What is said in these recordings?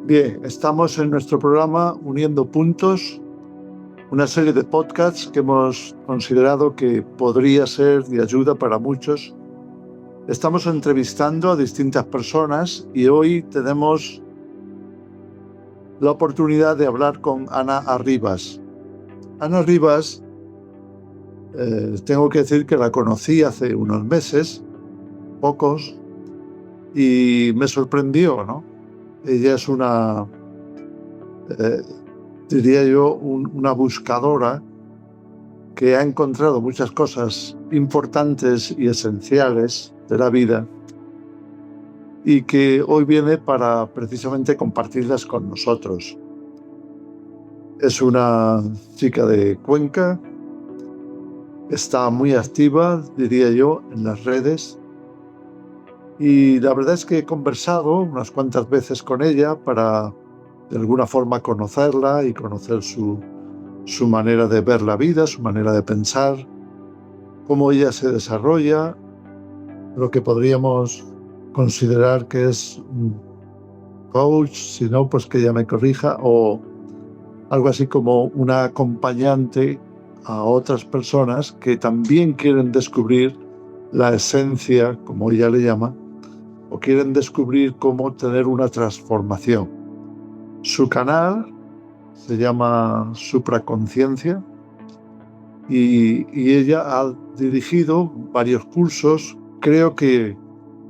Bien, estamos en nuestro programa Uniendo Puntos, una serie de podcasts que hemos considerado que podría ser de ayuda para muchos. Estamos entrevistando a distintas personas y hoy tenemos la oportunidad de hablar con Ana Arribas. Ana Arribas, tengo que decir que la conocí hace unos meses, pocos, y me sorprendió, ¿no? Ella es una, diría yo, una buscadora que ha encontrado muchas cosas importantes y esenciales de la vida y que hoy viene para precisamente compartirlas con nosotros. Es una chica de Cuenca, está muy activa, diría yo, en las redes, y la verdad es que he conversado unas cuantas veces con ella para de alguna forma conocerla y conocer su manera de ver la vida, su manera de pensar, cómo ella se desarrolla, lo que podríamos considerar que es un coach, si no, pues que ella me corrija, o algo así como una acompañante a otras personas que también quieren descubrir la esencia, como ella le llama, o quieren descubrir cómo tener una transformación. Su canal se llama Supraconciencia y ella ha dirigido varios cursos, creo que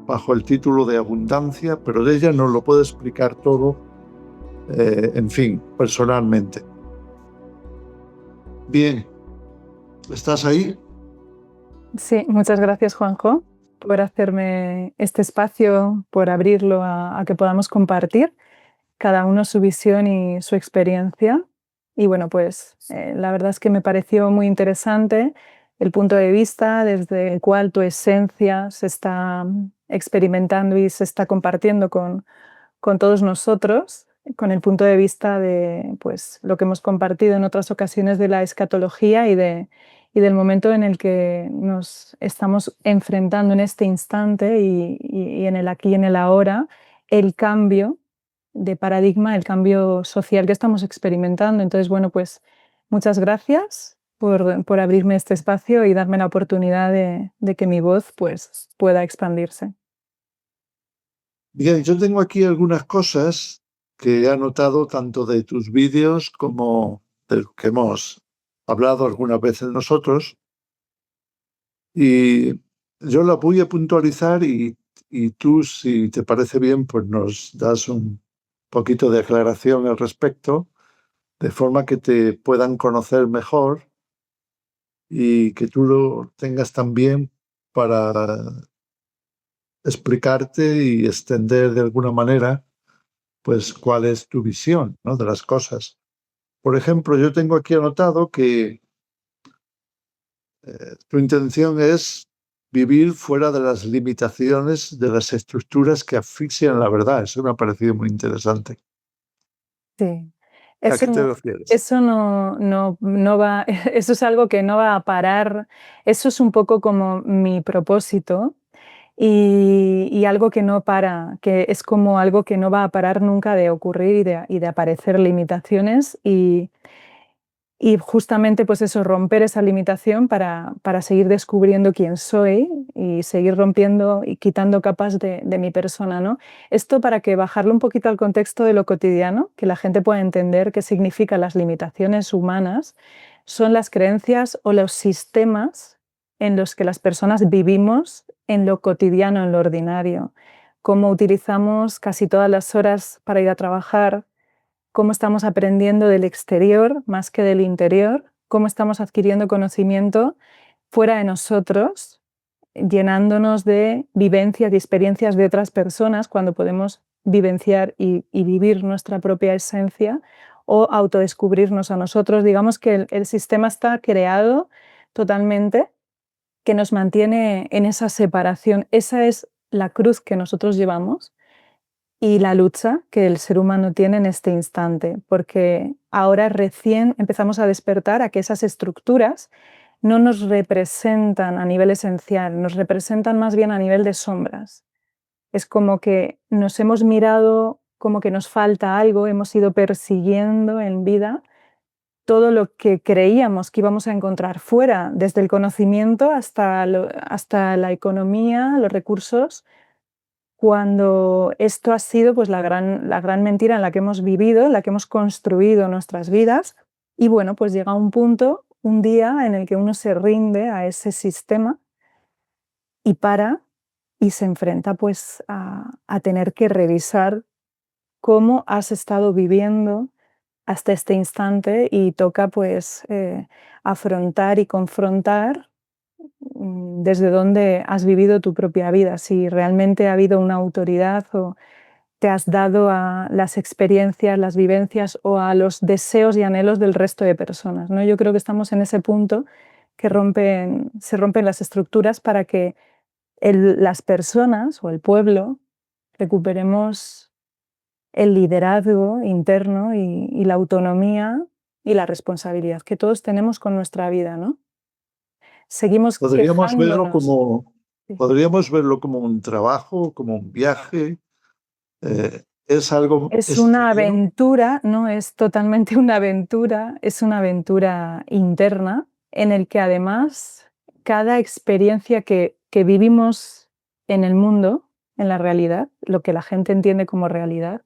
bajo el título de Abundancia, pero de ella nos lo puede explicar todo, en fin, personalmente. Bien, ¿estás ahí? Sí, muchas gracias, Juanjo, por hacerme este espacio, por abrirlo a que podamos compartir cada uno su visión y su experiencia. Y bueno, pues la verdad es que me pareció muy interesante el punto de vista desde el cual tu esencia se está experimentando y se está compartiendo con todos nosotros, con el punto de vista de pues, lo que hemos compartido en otras ocasiones de la escatología y del momento en el que nos estamos enfrentando en este instante y en el aquí y en el ahora, el cambio de paradigma, el cambio social que estamos experimentando. Entonces, bueno, pues muchas gracias por abrirme este espacio y darme la oportunidad de que mi voz pues, pueda expandirse. Bien, yo tengo aquí algunas cosas que he anotado tanto de tus vídeos como de lo que hemos hablado algunas veces nosotros, y yo las voy a puntualizar y tú, si te parece bien, pues nos das un poquito de aclaración al respecto, de forma que te puedan conocer mejor y que tú lo tengas también para explicarte y extender de alguna manera, pues, cuál es tu visión, ¿no?, de las cosas. Por ejemplo, yo tengo aquí anotado que tu intención es vivir fuera de las limitaciones de las estructuras que asfixian la verdad. Eso me ha parecido muy interesante. Sí. ¿A qué te refieres? Eso no va, eso es algo que no va a parar. Eso es un poco como mi propósito y algo que no para, que es como algo que no va a parar nunca de ocurrir y de aparecer limitaciones y justamente, pues eso, romper esa limitación para seguir descubriendo quién soy y seguir rompiendo y quitando capas de mi persona, ¿no? Esto para que bajarlo un poquito al contexto de lo cotidiano, que la gente pueda entender qué significan las limitaciones humanas, son las creencias o los sistemas en los que las personas vivimos en lo cotidiano, en lo ordinario. Cómo utilizamos casi todas las horas para ir a trabajar, cómo estamos aprendiendo del exterior más que del interior, cómo estamos adquiriendo conocimiento fuera de nosotros, llenándonos de vivencias y experiencias de otras personas cuando podemos vivenciar y vivir nuestra propia esencia o autodescubrirnos a nosotros. Digamos que el sistema está creado totalmente que nos mantiene en esa separación. Esa es la cruz que nosotros llevamos y la lucha que el ser humano tiene en este instante, porque ahora recién empezamos a despertar a que esas estructuras no nos representan a nivel esencial, nos representan más bien a nivel de sombras. Es como que nos hemos mirado como que nos falta algo, hemos ido persiguiendo en vida todo lo que creíamos que íbamos a encontrar fuera, desde el conocimiento hasta la economía, los recursos, cuando esto ha sido pues, la gran mentira en la que hemos vivido, en la que hemos construido nuestras vidas. Y bueno, pues llega un punto, un día en el que uno se rinde a ese sistema y para y se enfrenta pues, a tener que revisar cómo has estado viviendo hasta este instante y toca pues afrontar y confrontar desde dónde has vivido tu propia vida, si realmente ha habido una autoridad o te has dado a las experiencias, las vivencias o a los deseos y anhelos del resto de personas, ¿no? Yo creo que estamos en ese punto que se rompen las estructuras para que las personas o el pueblo recuperemos el liderazgo interno y la autonomía y la responsabilidad que todos tenemos con nuestra vida, ¿no? Seguimos Podríamos verlo quejándonos. como, Sí. podríamos verlo como un trabajo, como un viaje. Es algo Es una exterior. aventura, no es totalmente una aventura, es una aventura interna en el que además cada experiencia que vivimos en el mundo, en la realidad, lo que la gente entiende como realidad,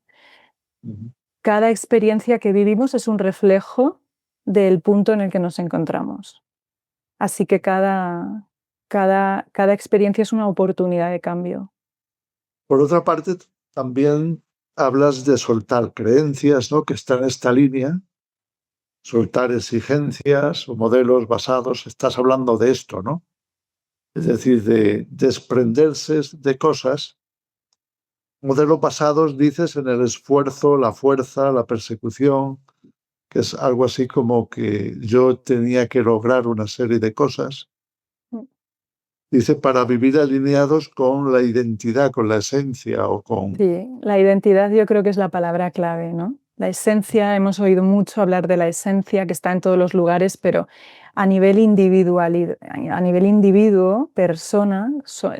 Ujú. cada experiencia que vivimos es un reflejo del punto en el que nos encontramos. Así que cada experiencia es una oportunidad de cambio. Por otra parte, también hablas de soltar creencias, ¿no? Que están en esta línea, soltar exigencias o modelos basados. Estás hablando de esto, ¿no? Es decir, de desprenderse de cosas. Modelos basados, dices, en el esfuerzo, la fuerza, la persecución, que es algo así como que yo tenía que lograr una serie de cosas. Mm. Dice, para vivir alineados con la identidad, con la esencia o con... Sí, la identidad yo creo que es la palabra clave, ¿no? La esencia, hemos oído mucho hablar de la esencia que está en todos los lugares, pero a nivel individual, a nivel individuo, persona,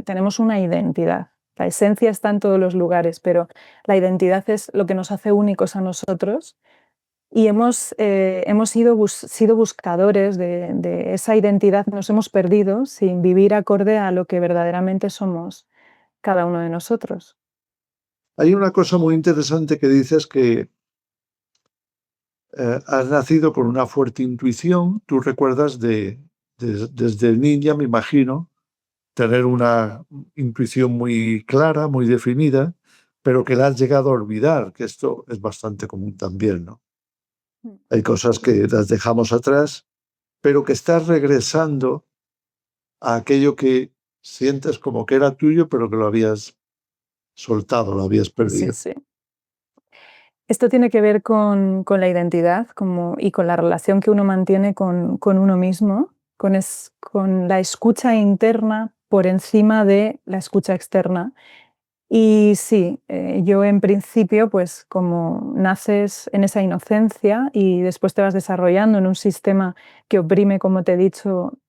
tenemos una identidad. La esencia está en todos los lugares, pero la identidad es lo que nos hace únicos a nosotros. Y hemos sido buscadores de esa identidad, nos hemos perdido sin vivir acorde a lo que verdaderamente somos cada uno de nosotros. Hay una cosa muy interesante que dices que has nacido con una fuerte intuición. Tú recuerdas desde niña, me imagino, tener una intuición muy clara, muy definida, pero que la has llegado a olvidar, que esto es bastante común también, ¿no? Mm. Hay cosas que las dejamos atrás, pero que estás regresando a aquello que sientes como que era tuyo, pero que lo habías soltado, lo habías Sí, perdido. sí. Esto tiene que ver con la identidad y con la relación que uno mantiene con uno mismo, con la escucha interna por encima de la escucha externa. Y sí, yo en principio, pues como naces en esa inocencia y después te vas desarrollando en un sistema que oprime, como te he dicho,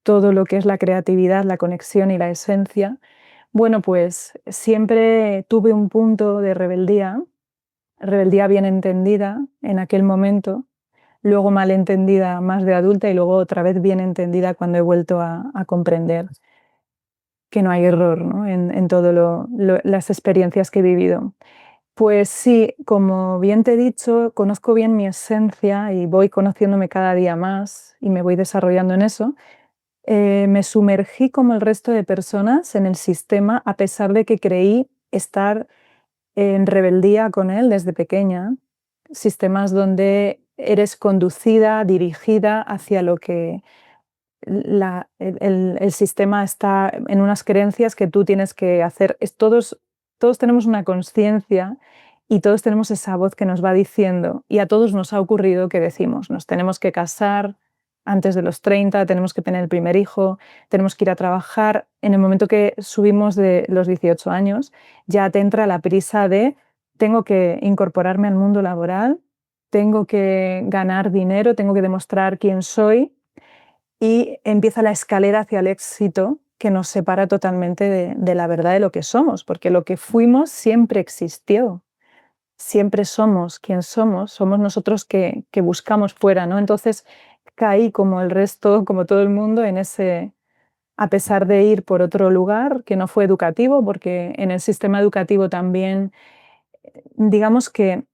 todo lo que es la creatividad, la conexión y la esencia, bueno, pues siempre tuve un punto de rebeldía bien entendida en aquel momento, luego mal entendida más de adulta y luego otra vez bien entendida cuando he vuelto a comprender que no hay error, ¿no? En todo las experiencias que he vivido. Pues sí, como bien te he dicho, conozco bien mi esencia y voy conociéndome cada día más y me voy desarrollando en eso. Me sumergí como el resto de personas en el sistema a pesar de que creí estar en rebeldía con él desde pequeña. Sistemas donde eres conducida, dirigida hacia lo que el sistema está en unas creencias que tú tienes que hacer. Todos tenemos una conciencia y todos tenemos esa voz que nos va diciendo, y a todos nos ha ocurrido que decimos, nos tenemos que casar antes de los 30, tenemos que tener el primer hijo, tenemos que ir a trabajar. En el momento que subimos de los 18 años, ya te entra la prisa de tengo que incorporarme al mundo laboral, tengo que ganar dinero, tengo que demostrar quién soy, y empieza la escalera hacia el éxito que nos separa totalmente de la verdad de lo que somos, porque lo que fuimos siempre existió. siempre somos quien somos nosotros que buscamos fuera, ¿no? Entonces caí como el resto, como todo el mundo, en ese, a pesar de ir por otro lugar que no fue educativo, porque en el sistema educativo también, digamos que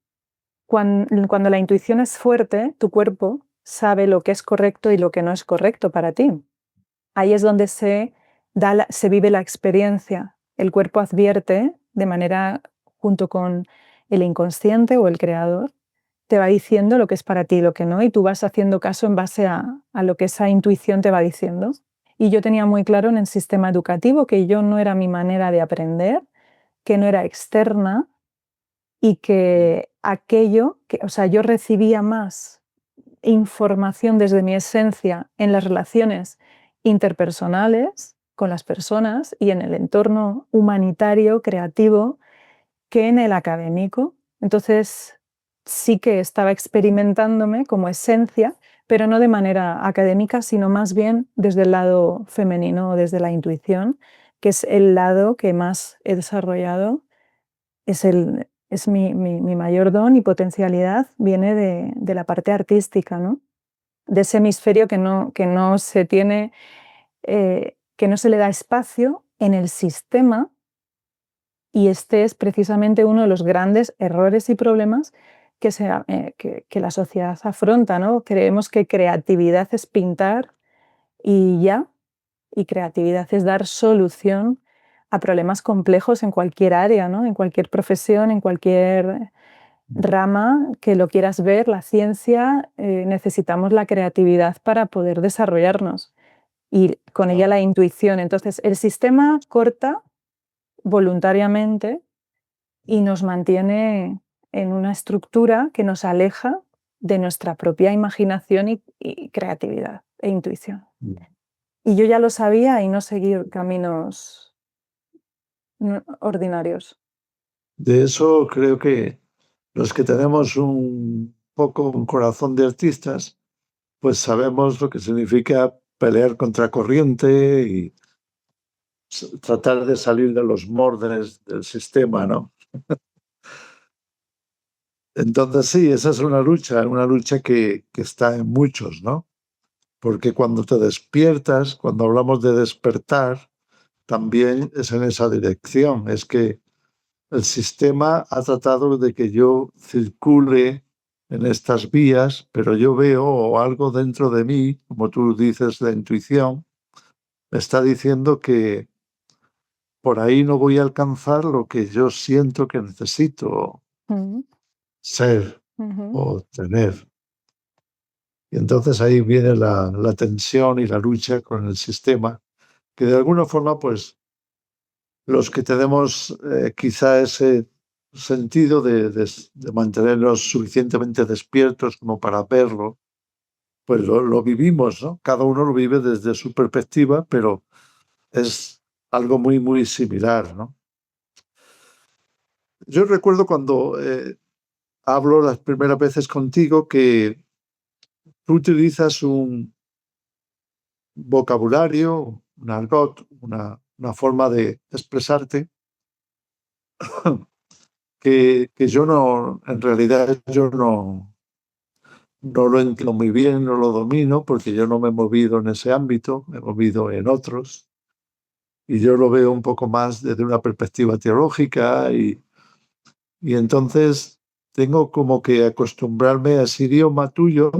cuando la intuición es fuerte, tu cuerpo sabe lo que es correcto y lo que no es correcto para ti. Ahí es donde se vive la experiencia. El cuerpo advierte de manera, junto con el inconsciente o el creador, te va diciendo lo que es para ti y lo que no, y tú vas haciendo caso en base a lo que esa intuición te va diciendo. Y yo tenía muy claro en el sistema educativo que yo no era mi manera de aprender, que no era externa y que aquello, o sea, yo recibía más información desde mi esencia en las relaciones interpersonales con las personas y en el entorno humanitario, creativo, que en el académico. Entonces, sí que estaba experimentándome como esencia, pero no de manera académica, sino más bien desde el lado femenino o desde la intuición, que es el lado que más he desarrollado, es mi mayor don y potencialidad, viene de la parte artística, ¿no? De ese hemisferio que no se tiene, que no se le da espacio en el sistema, y este es precisamente uno de los grandes errores y problemas que la sociedad afronta, ¿no? Creemos que creatividad es pintar y ya, y creatividad es dar solución a problemas complejos en cualquier área, ¿no? En cualquier profesión, en cualquier rama que lo quieras ver, la ciencia, necesitamos la creatividad para poder desarrollarnos y con ella la intuición. Entonces, el sistema corta voluntariamente y nos mantiene en una estructura que nos aleja de nuestra propia imaginación y creatividad e intuición. Y yo ya lo sabía y no seguir caminos ordinarios. De eso creo que los que tenemos un poco un corazón de artistas, pues sabemos lo que significa pelear contra corriente y tratar de salir de los moldes del sistema, ¿no? Entonces sí, esa es una lucha que está en muchos, ¿no? Porque cuando te despiertas, cuando hablamos de despertar, también es en esa dirección. Es que el sistema ha tratado de que yo circule en estas vías, pero yo veo algo dentro de mí, como tú dices, la intuición, me está diciendo que por ahí no voy a alcanzar lo que yo siento que necesito Mm, ser ujú. o tener. Y entonces ahí viene la tensión y la lucha con el sistema, que de alguna forma, pues, los que tenemos quizá ese sentido de mantenernos suficientemente despiertos como para verlo, pues lo vivimos, ¿no? Cada uno lo vive desde su perspectiva, pero es algo muy, muy similar, ¿no? Yo recuerdo cuando hablo las primeras veces contigo que tú utilizas un vocabulario, un argot, una forma de expresarte que yo no, en realidad yo no lo entiendo muy bien, no lo domino, porque yo no me he movido en ese ámbito, me he movido en otros, y yo lo veo un poco más desde una perspectiva teológica, y entonces tengo como que acostumbrarme a ese idioma tuyo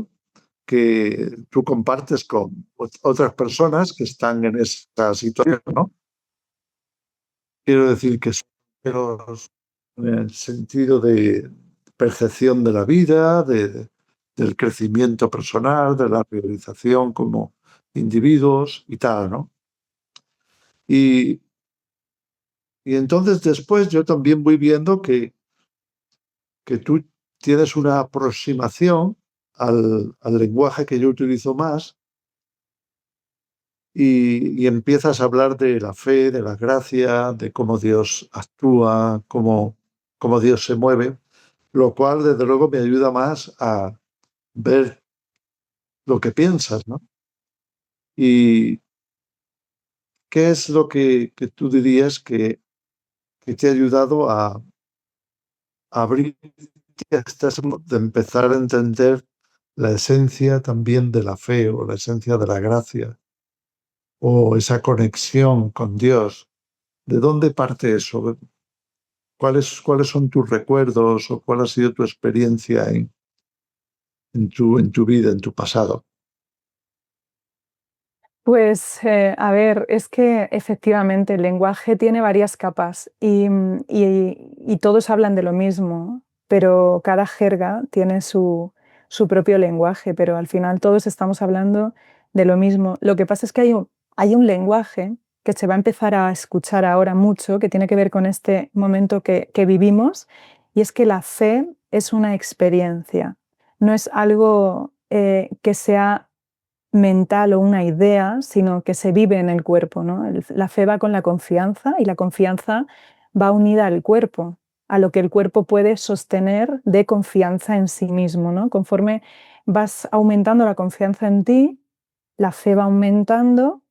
que tú compartes con otras personas que están en esta situación, ¿no? Quiero decir que son en el sentido de percepción de la vida, del crecimiento personal, de la realización como individuos y tal, ¿no? Y, y entonces después yo también voy viendo que tú tienes una aproximación al lenguaje que yo utilizo más y empiezas a hablar de la fe, de la gracia, de cómo Dios actúa, cómo Dios se mueve, lo cual desde luego me ayuda más a ver lo que piensas, ¿no? ¿Y qué es lo que tú dirías que te ha ayudado habría de empezar a entender la esencia también de la fe o la esencia de la gracia o esa conexión con Dios. ¿De dónde parte eso? ¿Cuáles son tus recuerdos o cuál ha sido tu experiencia en tu vida, en tu pasado? Pues, a ver, es que efectivamente el lenguaje tiene varias capas y todos hablan de lo mismo, pero cada jerga tiene su propio lenguaje, pero al final todos estamos hablando de lo mismo. Lo que pasa es que hay un lenguaje que se va a empezar a escuchar ahora mucho, que tiene que ver con este momento que vivimos, y es que la fe es una experiencia, no es algo que sea mental o una idea, sino que se vive en el cuerpo, ¿no? La fe va con la confianza y la confianza va unida al cuerpo, a lo que el cuerpo puede sostener de confianza en sí mismo, ¿no? Conforme vas aumentando la confianza en ti, la fe va aumentando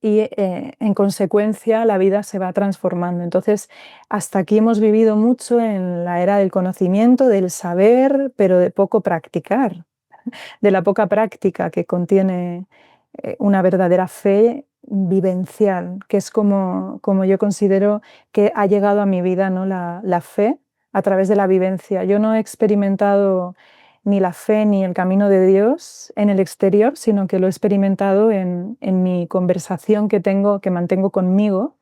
y en consecuencia la vida se va transformando. Entonces, hasta aquí hemos vivido mucho en la era del conocimiento, del saber, pero de poco practicar, de la poca práctica que contiene una verdadera fe vivencial, que es como yo considero que ha llegado a mi vida, ¿no? La fe a través de la vivencia. Yo no he experimentado ni la fe ni el camino de Dios en el exterior, sino que lo he experimentado en mi conversación que mantengo conmigo,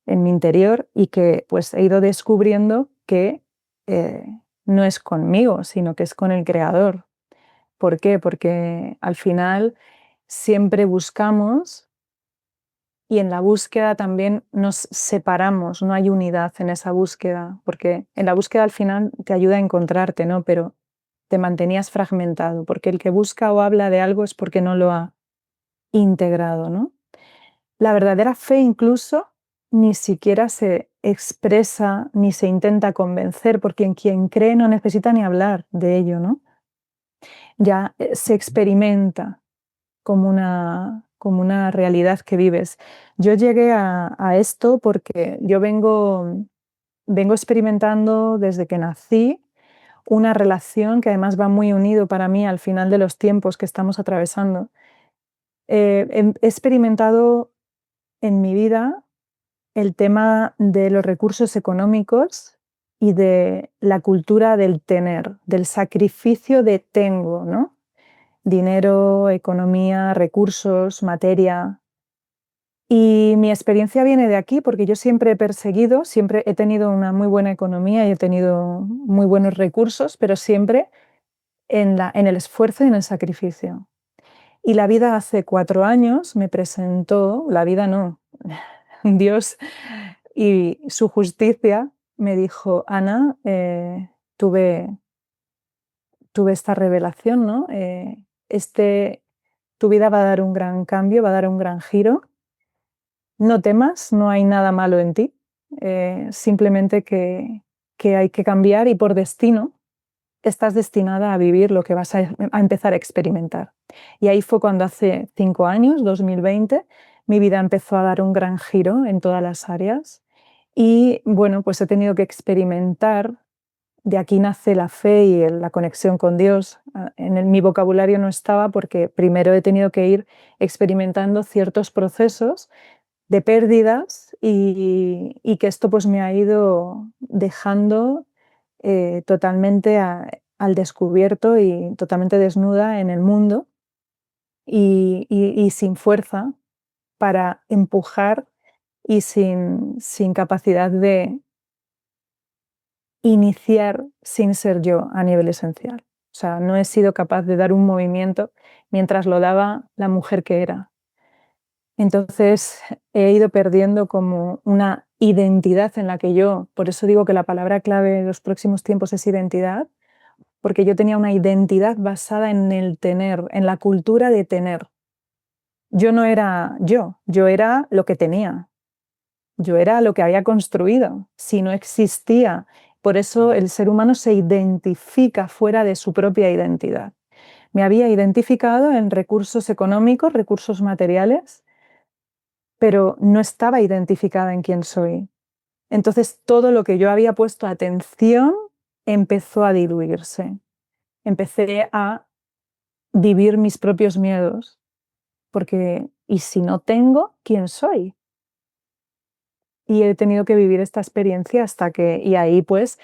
en mi interior, y que pues he ido descubriendo que eh, no es conmigo, sino que es con el Creador. ¿Por qué? Porque al final siempre buscamos y en la búsqueda también nos separamos, no hay unidad en esa búsqueda, porque en la búsqueda al final te ayuda a encontrarte, ¿no? Pero te mantenías fragmentado, porque el que busca o habla de algo es porque no lo ha integrado, ¿no? La verdadera fe incluso ni siquiera se expresa ni se intenta convencer, porque en quien cree no necesita ni hablar de ello, ¿no? Ya se experimenta como una realidad que vives. Yo llegué a esto porque yo vengo experimentando desde que nací una relación que además va muy unido para mí al final de los tiempos que estamos atravesando. He experimentado en mi vida el tema de los recursos económicos y de la cultura del tener, del sacrificio de tengo, ¿no? Dinero, economía, recursos, materia. Y mi experiencia viene de aquí porque yo siempre he perseguido, siempre he tenido una muy buena economía y he tenido muy buenos recursos, pero siempre en el esfuerzo y en el sacrificio. Y la vida hace 4 años me presentó, la vida no, Dios y su justicia me dijo, Ana, tuve esta revelación, ¿no? Tu vida va a dar un gran cambio, va a dar un gran giro. No temas, no hay nada malo en ti, simplemente que hay que cambiar y por destino estás destinada a vivir lo que vas a empezar a experimentar. Y ahí fue cuando hace 5 años, 2020, mi vida empezó a dar un gran giro en todas las áreas y bueno, pues he tenido que experimentar. De aquí nace la fe y la conexión con Dios. Mi vocabulario no estaba porque primero he tenido que ir experimentando ciertos procesos de pérdidas y que esto pues me ha ido dejando totalmente al descubierto y totalmente desnuda en el mundo y sin fuerza para empujar y sin capacidad de iniciar sin ser yo a nivel esencial. O sea, no he sido capaz de dar un movimiento mientras lo daba la mujer que era. Entonces he ido perdiendo como una identidad en la que yo, por eso digo que la palabra clave en los próximos tiempos es identidad, porque yo tenía una identidad basada en el tener, en la cultura de tener. Yo no era yo era lo que tenía, yo era lo que había construido, si no existía. Por eso el ser humano se identifica fuera de su propia identidad. Me había identificado en recursos económicos, recursos materiales, pero no estaba identificada en quién soy. Entonces, todo lo que yo había puesto atención empezó a diluirse. Empecé a vivir mis propios miedos, porque ¿y si no tengo, quién soy? Y he tenido que vivir esta experiencia hasta que, y ahí pues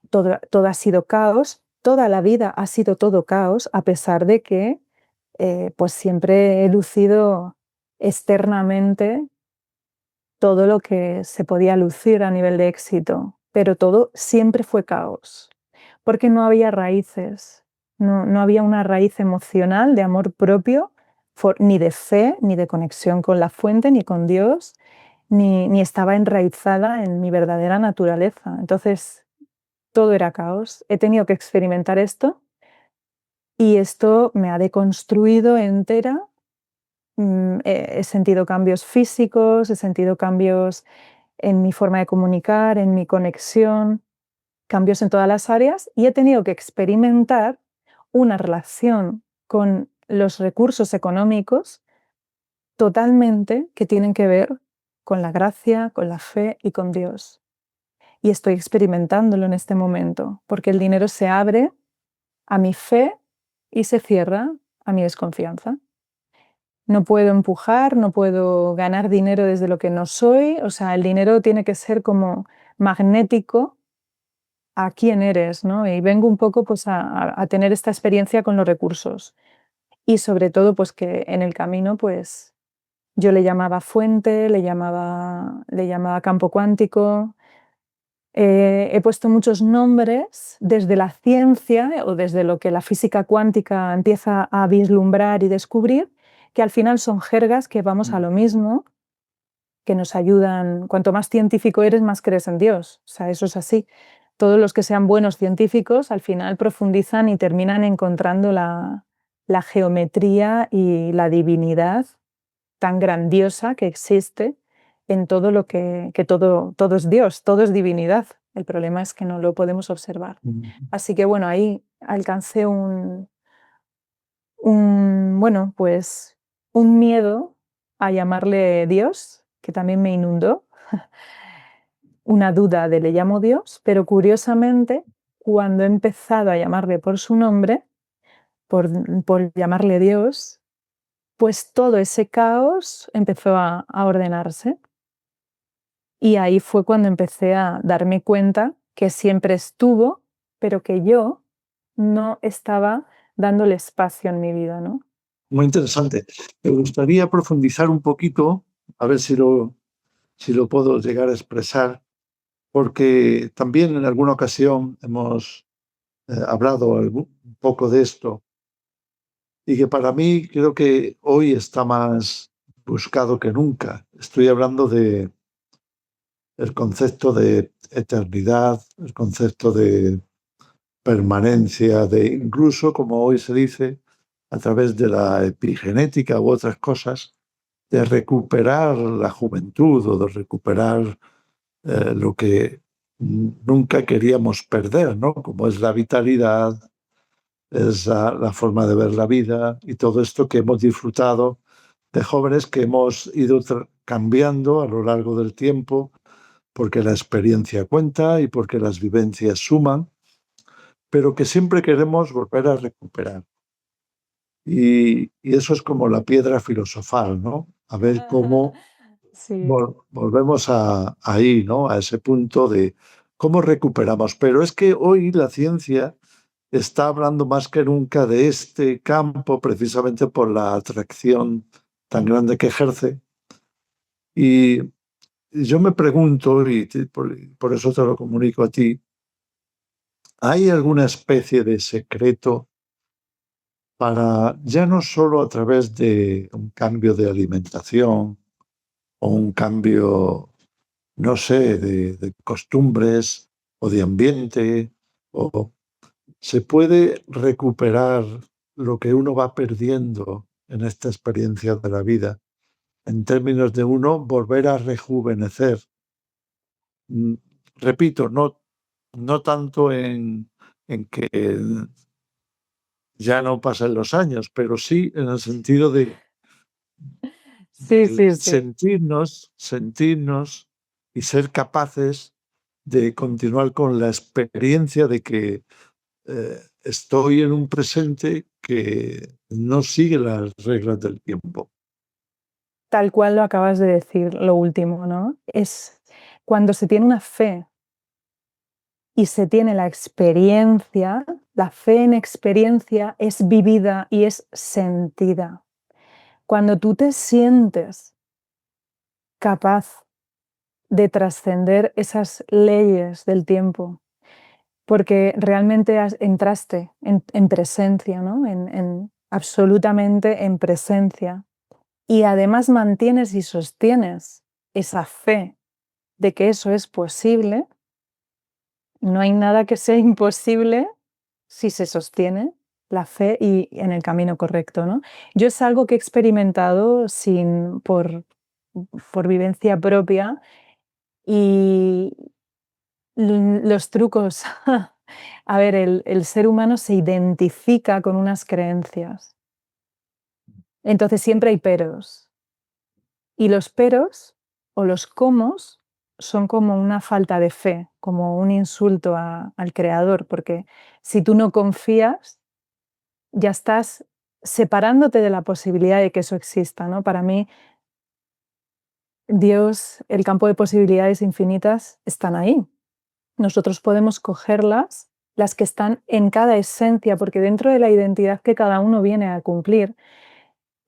todo ha sido caos, toda la vida ha sido todo caos, a pesar de que pues siempre he lucido externamente todo lo que se podía lucir a nivel de éxito, pero todo siempre fue caos, porque no había raíces, no había una raíz emocional de amor propio, ni de fe, ni de conexión con la fuente, ni con Dios, ni estaba enraizada en mi verdadera naturaleza. Entonces, todo era caos. He tenido que experimentar esto y esto me ha deconstruido entera. He sentido cambios físicos, he sentido cambios en mi forma de comunicar, en mi conexión, cambios en todas las áreas y he tenido que experimentar una relación con los recursos económicos totalmente que tienen que ver con la gracia, con la fe y con Dios. Y estoy experimentándolo en este momento, porque el dinero se abre a mi fe y se cierra a mi desconfianza. No puedo empujar, no puedo ganar dinero desde lo que no soy, o sea, el dinero tiene que ser como magnético a quién eres, ¿no? Y vengo un poco pues a tener esta experiencia con los recursos y sobre todo pues que en el camino pues yo le llamaba fuente, le llamaba campo cuántico. He puesto muchos nombres desde la ciencia o desde lo que la física cuántica empieza a vislumbrar y descubrir, que al final son jergas que vamos a lo mismo, que nos ayudan. Cuanto más científico eres, más crees en Dios. O sea, eso es así. Todos los que sean buenos científicos al final profundizan y terminan encontrando la geometría y la divinidad tan grandiosa que existe en todo lo que todo es Dios, todo es divinidad. El problema es que no lo podemos observar. Así que bueno, ahí alcancé bueno, pues un miedo a llamarle Dios, que también me inundó, una duda de le llamo Dios, pero curiosamente, cuando he empezado a llamarle por su nombre, por llamarle Dios, pues todo ese caos empezó a ordenarse. Y ahí fue cuando empecé a darme cuenta que siempre estuvo, pero que yo no estaba dándole espacio en mi vida, ¿no? Muy interesante. Me gustaría profundizar un poquito, a ver si lo puedo llegar a expresar, porque también en alguna ocasión hemos hablado un poco de esto y que para mí creo que hoy está más buscado que nunca. Estoy hablando de el concepto de eternidad, el concepto de permanencia, de incluso, como hoy se dice, a través de la epigenética u otras cosas, de recuperar la juventud o de recuperar lo que nunca queríamos perder, ¿no? Como es la vitalidad, es la forma de ver la vida y todo esto que hemos disfrutado de jóvenes que hemos ido cambiando a lo largo del tiempo porque la experiencia cuenta y porque las vivencias suman, pero que siempre queremos volver a recuperar. Y eso es como la piedra filosofal, ¿no? A ver cómo Sí. volvemos ahí, ¿no? A ese punto de cómo recuperamos. Pero es que hoy la ciencia está hablando más que nunca de este campo precisamente por la atracción tan grande que ejerce. Y yo me pregunto, y por eso te lo comunico a ti, ¿hay alguna especie de secreto para ya no solo a través de un cambio de alimentación o un cambio, no sé, de costumbres o de ambiente, o se puede recuperar lo que uno va perdiendo en esta experiencia de la vida, en términos de uno volver a rejuvenecer? Mm, Repito, no tanto en que ya no pasen los años, pero sí en el sentido Sí, de sí, sí. sentirnos y ser capaces de continuar con la experiencia de que estoy en un presente que no sigue las reglas del tiempo. Tal cual lo acabas de decir, lo último, ¿no? Es cuando se tiene una fe y se tiene la experiencia, la fe en experiencia es vivida y es sentida. Cuando tú te sientes capaz de trascender esas leyes del tiempo, porque realmente entraste en presencia, ¿no? Absolutamente en presencia, y además mantienes y sostienes esa fe de que eso es posible, no hay nada que sea imposible si se sostiene la fe y en el camino correcto, ¿no? Yo es algo que he experimentado por vivencia propia y los trucos. A ver, el ser humano se identifica con unas creencias, entonces siempre hay peros. Y los peros o los comos son como una falta de fe, como un insulto al creador, porque si tú no confías, ya estás separándote de la posibilidad de que eso exista, ¿no? Para mí, Dios, el campo de posibilidades infinitas están ahí. Nosotros podemos cogerlas, las que están en cada esencia, porque dentro de la identidad que cada uno viene a cumplir,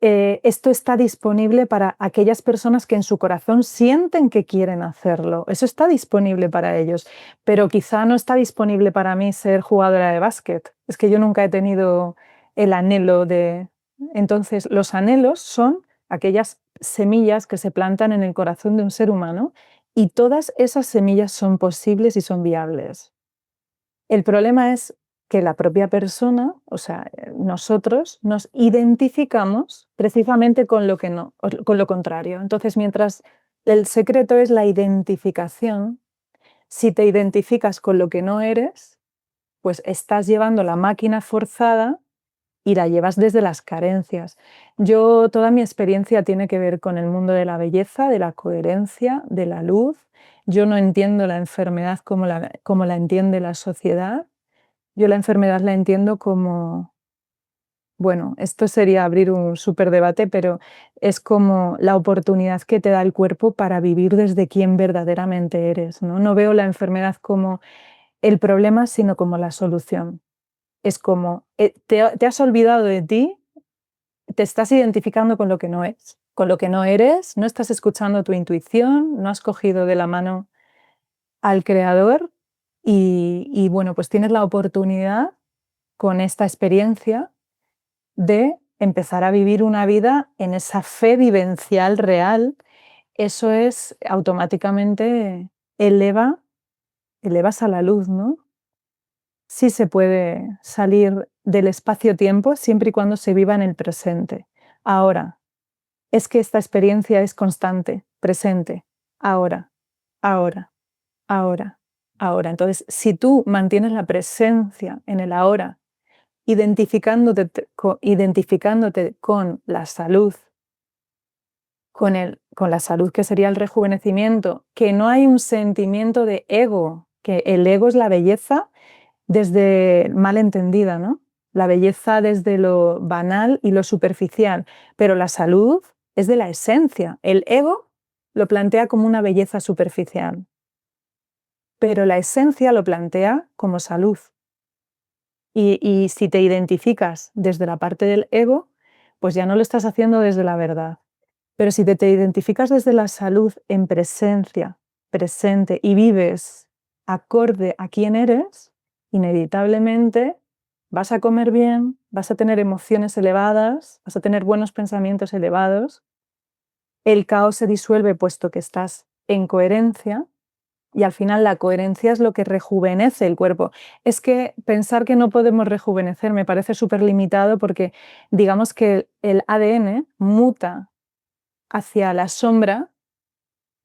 esto está disponible para aquellas personas que en su corazón sienten que quieren hacerlo. Eso está disponible para ellos, pero quizá no está disponible para mí ser jugadora de básquet. Es que yo nunca he tenido el anhelo de... Entonces, los anhelos son aquellas semillas que se plantan en el corazón de un ser humano y todas esas semillas son posibles y son viables. El problema es que la propia persona, o sea, nosotros nos identificamos precisamente con lo que no, con lo contrario. Entonces, mientras el secreto es la identificación, si te identificas con lo que no eres, pues estás llevando la máquina forzada y la llevas desde las carencias. Yo, toda mi experiencia tiene que ver con el mundo de la belleza, de la coherencia, de la luz. Yo no entiendo la enfermedad como la entiende la sociedad. Yo la enfermedad la entiendo como, bueno, esto sería abrir un superdebate, pero es como la oportunidad que te da el cuerpo para vivir desde quien verdaderamente eres, ¿no? No veo la enfermedad como el problema, sino como la solución. Es como, te has olvidado de ti, te estás identificando con lo que no es, con lo que no eres, no estás escuchando tu intuición, no has cogido de la mano al creador y bueno, pues tienes la oportunidad con esta experiencia de empezar a vivir una vida en esa fe vivencial real. Eso es automáticamente elevas a la luz, ¿no? Sí se puede salir del espacio-tiempo siempre y cuando se viva en el presente. Ahora, es que esta experiencia es constante, presente, ahora, ahora, ahora, ahora. Entonces, si tú mantienes la presencia en el ahora, identificándote con la salud, con la salud que sería el rejuvenecimiento, que no hay un sentimiento de ego, que el ego es la belleza desde mal entendida, ¿no? La belleza desde lo banal y lo superficial, pero la salud es de la esencia. El ego lo plantea como una belleza superficial, pero la esencia lo plantea como salud. Y si te identificas desde la parte del ego, pues ya no lo estás haciendo desde la verdad. Pero si te identificas desde la salud en presencia, presente y vives acorde a quién eres, inevitablemente vas a comer bien, vas a tener emociones elevadas, vas a tener buenos pensamientos elevados, el caos se disuelve puesto que estás en coherencia y al final la coherencia es lo que rejuvenece el cuerpo. Es que pensar que no podemos rejuvenecer me parece súper limitado porque digamos que el ADN muta hacia la sombra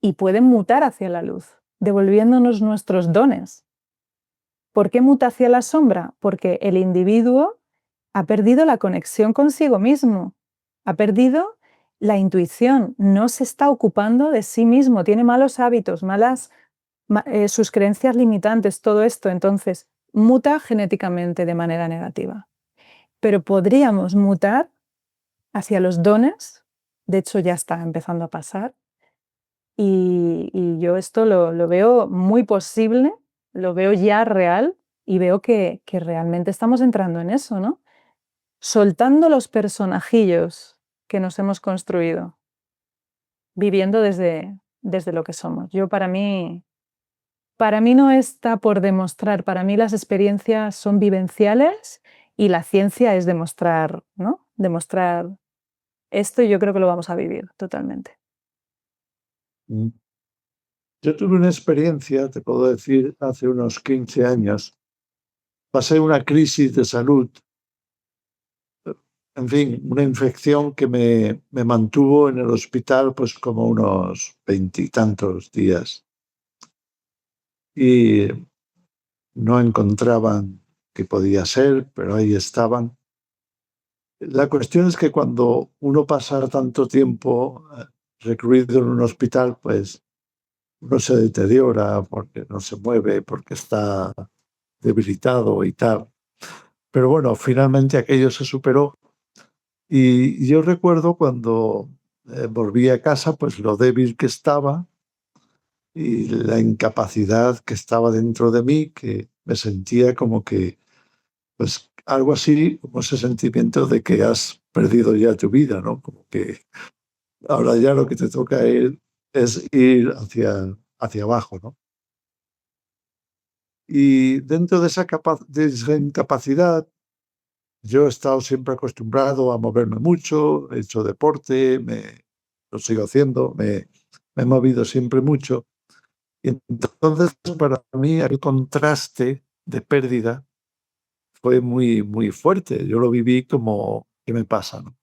y puede mutar hacia la luz, devolviéndonos nuestros dones. ¿Por qué muta hacia la sombra? Porque el individuo ha perdido la conexión consigo mismo, ha perdido la intuición, no se está ocupando de sí mismo, tiene malos hábitos, sus creencias limitantes, todo esto, entonces muta genéticamente de manera negativa. Pero podríamos mutar hacia los dones, de hecho ya está empezando a pasar, y yo esto lo veo muy posible, lo veo ya real y veo que realmente estamos entrando en eso, ¿no? Soltando los personajillos que nos hemos construido, viviendo desde lo que somos. Para mí no está por demostrar, para mí las experiencias son vivenciales y la ciencia es demostrar, ¿no? Demostrar esto y yo creo que lo vamos a vivir totalmente. Mm. Yo tuve una experiencia, te puedo decir, hace unos 15 años. Pasé una crisis de salud, en fin, una infección que me mantuvo en el hospital pues como unos 20 y tantos días. Y no encontraban qué podía ser, pero ahí estaban. La cuestión es que cuando uno pasa tanto tiempo recluido en un hospital, pues uno se deteriora porque no se mueve, porque está debilitado y tal. Pero bueno, finalmente aquello se superó. Y yo recuerdo cuando volví a casa, pues lo débil que estaba y la incapacidad que estaba dentro de mí, que me sentía como que, pues algo así, como ese sentimiento de que has perdido ya tu vida, ¿no? Como que ahora ya lo que te toca es ir hacia abajo, ¿no? Y dentro de esa incapacidad, yo he estado siempre acostumbrado a moverme mucho, he hecho deporte, lo sigo haciendo, me he movido siempre mucho. Y entonces, para mí, el contraste de pérdida fue muy, muy fuerte. Yo lo viví como, ¿qué me pasa, no?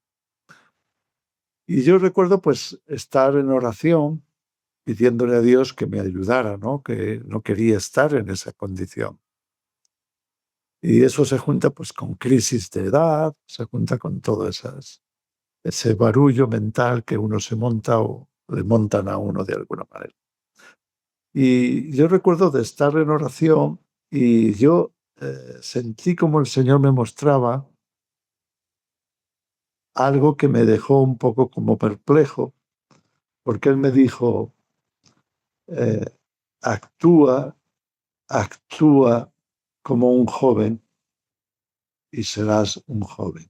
Y yo recuerdo, pues, estar en oración pidiéndole a Dios que me ayudara, ¿no? Que no quería estar en esa condición. Y eso se junta, pues, con crisis de edad, se junta con todo ese barullo mental que uno se monta o le montan a uno de alguna manera. Y yo recuerdo de estar en oración y yo sentí como el Señor me mostraba algo que me dejó un poco como perplejo, porque Él me dijo, eh, actúa, actúa como un joven y serás un joven.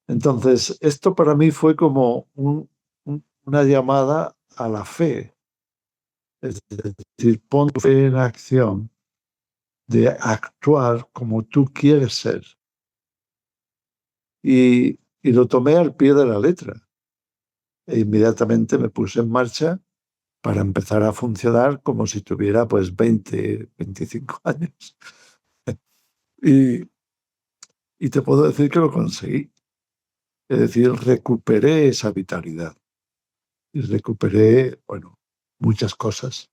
Entonces, esto para mí fue como una llamada a la fe, es decir, pon tu fe en acción de actuar como tú quieres ser. Y lo tomé al pie de la letra. E inmediatamente me puse en marcha para empezar a funcionar como si tuviera pues 20, 25 años. Y, y te puedo decir que lo conseguí. Es decir, recuperé esa vitalidad y recuperé, bueno, muchas cosas.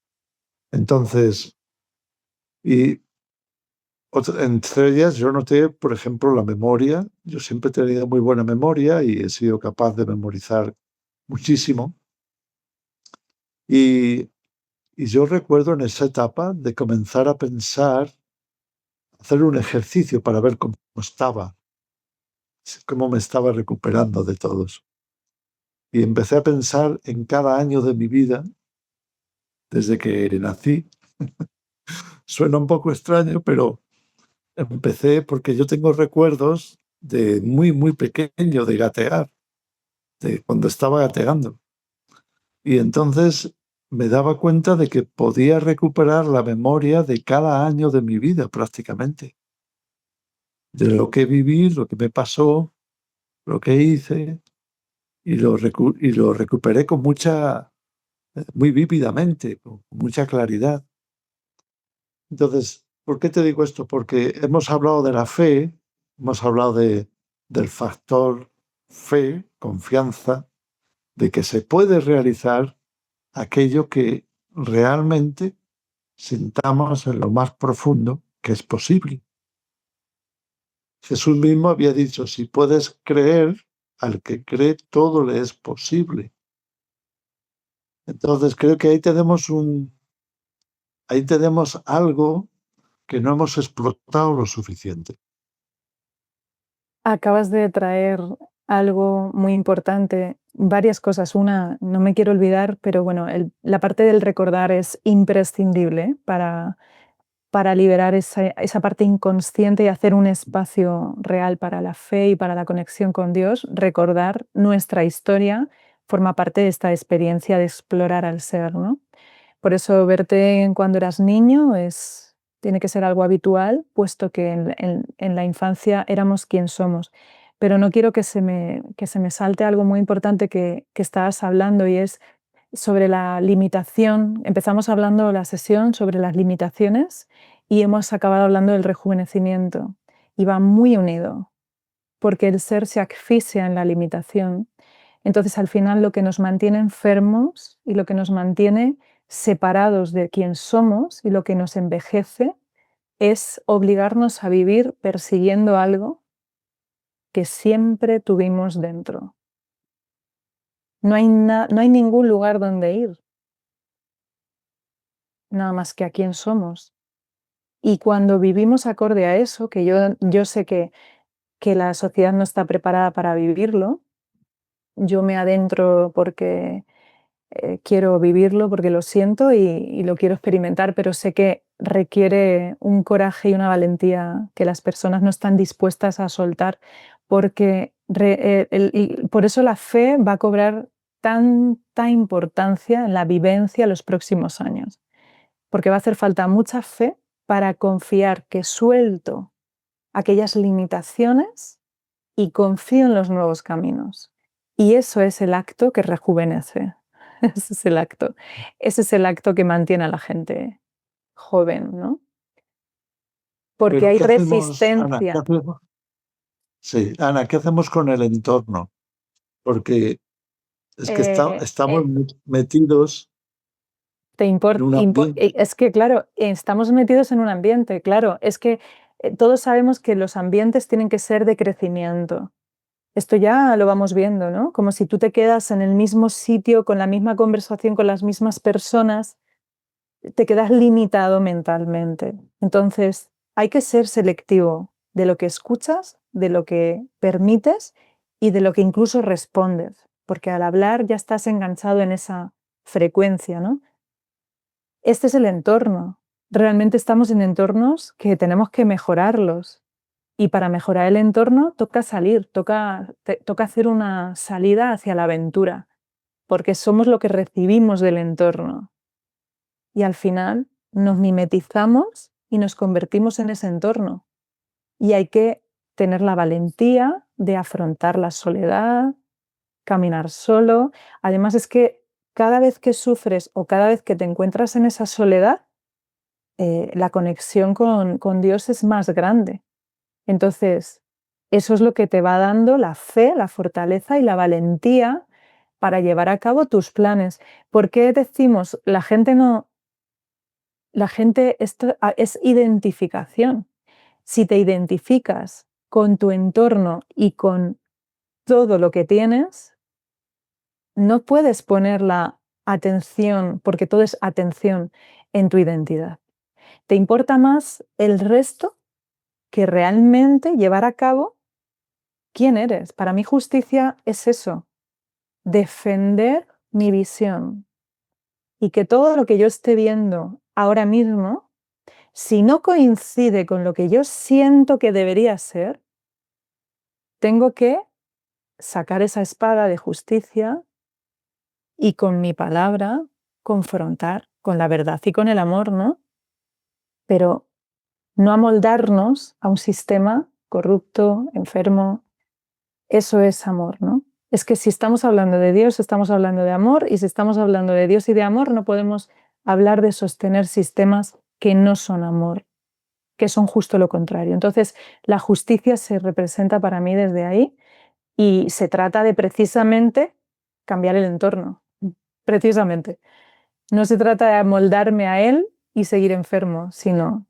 Entonces, y entre ellas yo noté, por ejemplo, la memoria. Yo siempre he tenido muy buena memoria y he sido capaz de memorizar muchísimo. Y, y yo recuerdo en esa etapa de comenzar a pensar, hacer un ejercicio para ver cómo me estaba recuperando de todos. Y empecé a pensar en cada año de mi vida desde que nací. Suena un poco extraño, pero empecé porque yo tengo recuerdos de muy, muy pequeño, de gatear, de cuando estaba gateando. Y entonces me daba cuenta de que podía recuperar la memoria de cada año de mi vida prácticamente, de lo que viví, lo que me pasó, lo que hice, y lo recuperé con muy vívidamente, con mucha claridad. Entonces, ¿por qué te digo esto? Porque hemos hablado de la fe, hemos hablado del factor fe, confianza, de que se puede realizar aquello que realmente sintamos en lo más profundo que es posible. Jesús mismo había dicho, si puedes creer, al que cree todo le es posible. Entonces creo que ahí tenemos ahí tenemos algo que no hemos explotado lo suficiente. Acabas de traer algo muy importante, varias cosas. Una, no me quiero olvidar, pero bueno, la parte del recordar es imprescindible para liberar esa parte inconsciente y hacer un espacio real para la fe y para la conexión con Dios. Recordar nuestra historia forma parte de esta experiencia de explorar al ser, ¿no? Por eso verte cuando eras niño tiene que ser algo habitual, puesto que en la infancia éramos quien somos. Pero no quiero que se me salte algo muy importante que estabas hablando, y es sobre la limitación. Empezamos hablando la sesión sobre las limitaciones y hemos acabado hablando del rejuvenecimiento. Y va muy unido, porque el ser se asfixia en la limitación. Entonces, al final, lo que nos mantiene enfermos y lo que nos mantiene separados de quien somos y lo que nos envejece es obligarnos a vivir persiguiendo algo que siempre tuvimos dentro. No hay ningún lugar donde ir, nada más que a quién somos. Y cuando vivimos acorde a eso, que yo sé que la sociedad no está preparada para vivirlo, yo me adentro porque quiero vivirlo, porque lo siento y lo quiero experimentar, pero sé que requiere un coraje y una valentía que las personas no están dispuestas a soltar, porque por eso la fe va a cobrar tanta importancia en la vivencia los próximos años, porque va a hacer falta mucha fe para confiar que suelto aquellas limitaciones y confío en los nuevos caminos. Y eso es el acto que rejuvenece. Ese es el acto. Ese es el acto que mantiene a la gente joven, ¿no? Porque Pero hay ¿qué hacemos, Ana? ¿Qué resistencia. hacemos? Sí, Ana, ¿qué hacemos con el entorno? Porque es que Eh, estamos eh, metidos en un ambiente. es que, claro, estamos metidos en un ambiente, claro. Es que todos sabemos que los ambientes tienen que ser de crecimiento. Esto ya lo vamos viendo, ¿no? Como si tú te quedas en el mismo sitio, con la misma conversación, con las mismas personas, te quedas limitado mentalmente. Entonces, hay que ser selectivo de lo que escuchas, de lo que permites y de lo que incluso respondes, porque al hablar ya estás enganchado en esa frecuencia, ¿no? Este es el entorno. Realmente estamos en entornos que tenemos que mejorarlos. Y para mejorar el entorno toca salir, toca hacer una salida hacia la aventura, porque somos lo que recibimos del entorno. Y al final nos mimetizamos y nos convertimos en ese entorno. Y hay que tener la valentía de afrontar la soledad, caminar solo. Además es que cada vez que sufres o cada vez que te encuentras en esa soledad, la conexión con Dios es más grande. Entonces, eso es lo que te va dando la fe, la fortaleza y la valentía para llevar a cabo tus planes. ¿Por qué decimos la gente no? La gente, esto es identificación. Si te identificas con tu entorno y con todo lo que tienes, no puedes poner la atención, porque todo es atención, en tu identidad. Te importa más el resto que realmente llevar a cabo quién eres. Para mí justicia es eso, defender mi visión y que todo lo que yo esté viendo ahora mismo, si no coincide con lo que yo siento que debería ser, tengo que sacar esa espada de justicia y con mi palabra confrontar con la verdad y con el amor, ¿no? Pero no amoldarnos a un sistema corrupto, enfermo. Eso es amor, ¿no? Es que si estamos hablando de Dios, estamos hablando de amor, y si estamos hablando de Dios y de amor, no podemos hablar de sostener sistemas que no son amor, que son justo lo contrario. Entonces, la justicia se representa para mí desde ahí y se trata de precisamente cambiar el entorno, precisamente. No se trata de amoldarme a él y seguir enfermo, sino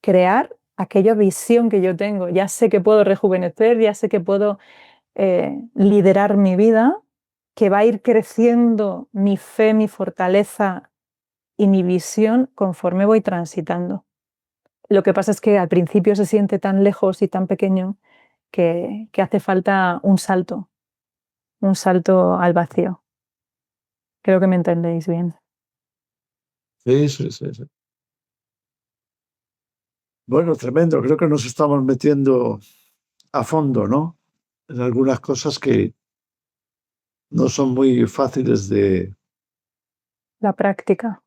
crear aquella visión que yo tengo. Ya sé que puedo rejuvenecer, ya sé que puedo liderar mi vida, que va a ir creciendo mi fe, mi fortaleza y mi visión conforme voy transitando. Lo que pasa es que al principio se siente tan lejos y tan pequeño que hace falta un salto al vacío. Creo que me entendéis bien. Sí, sí, sí, sí. Bueno, tremendo. Creo que nos estamos metiendo a fondo, ¿no? En algunas cosas que no son muy fáciles de, La práctica.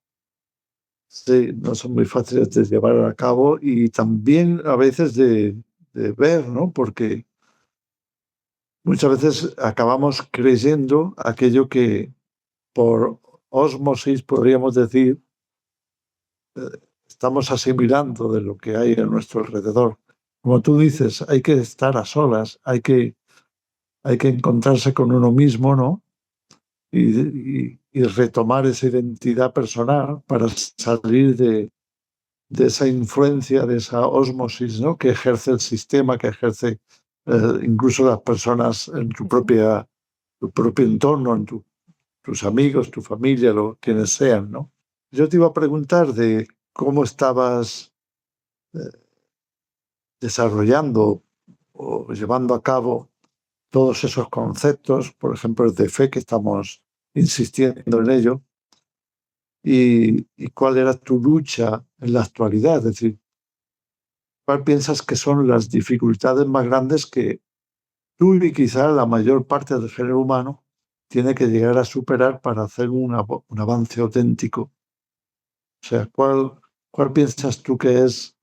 sí, no son muy fáciles de llevar a cabo y también a veces de ver, ¿no? Porque muchas veces acabamos creyendo aquello que por ósmosis, podríamos decir, estamos asimilando de lo que hay a nuestro alrededor. Como tú dices, hay que estar a solas, hay que encontrarse con uno mismo, ¿no? Y retomar esa identidad personal para salir de esa influencia, de esa ósmosis, ¿no? Que ejerce el sistema, que ejerce incluso las personas en tu propio entorno, tus amigos, tu familia, quienes sean, ¿no? Yo te iba a preguntar de cómo estabas desarrollando o llevando a cabo todos esos conceptos, por ejemplo, de fe, que estamos insistiendo en ello, y cuál era tu lucha en la actualidad, es decir, cuál piensas que son las dificultades más grandes que tú y quizá la mayor parte del género humano tiene que llegar a superar para hacer un avance auténtico. O sea, ¿cuál piensas tú que es?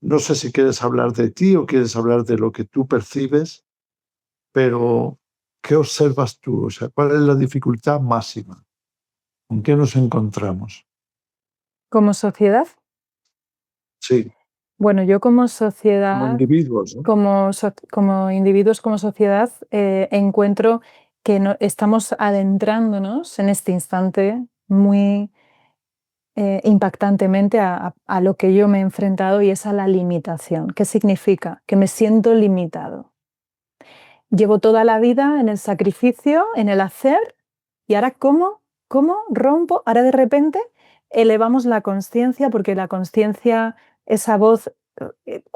No sé si quieres hablar de ti o quieres hablar de lo que tú percibes, pero ¿qué observas tú? O sea, ¿cuál es la dificultad máxima? ¿Con qué nos encontramos? Como sociedad, Sí, bueno, yo como como sociedad, individuos, ¿no? como individuos, como sociedad, encuentro que estamos adentrándonos en este instante muy impactantemente a lo que yo me he enfrentado y es a la limitación. ¿Qué significa? Que me siento limitado. Llevo toda la vida en el sacrificio, en el hacer, y ahora ¿cómo rompo? Ahora de repente elevamos la consciencia, porque la consciencia, esa voz,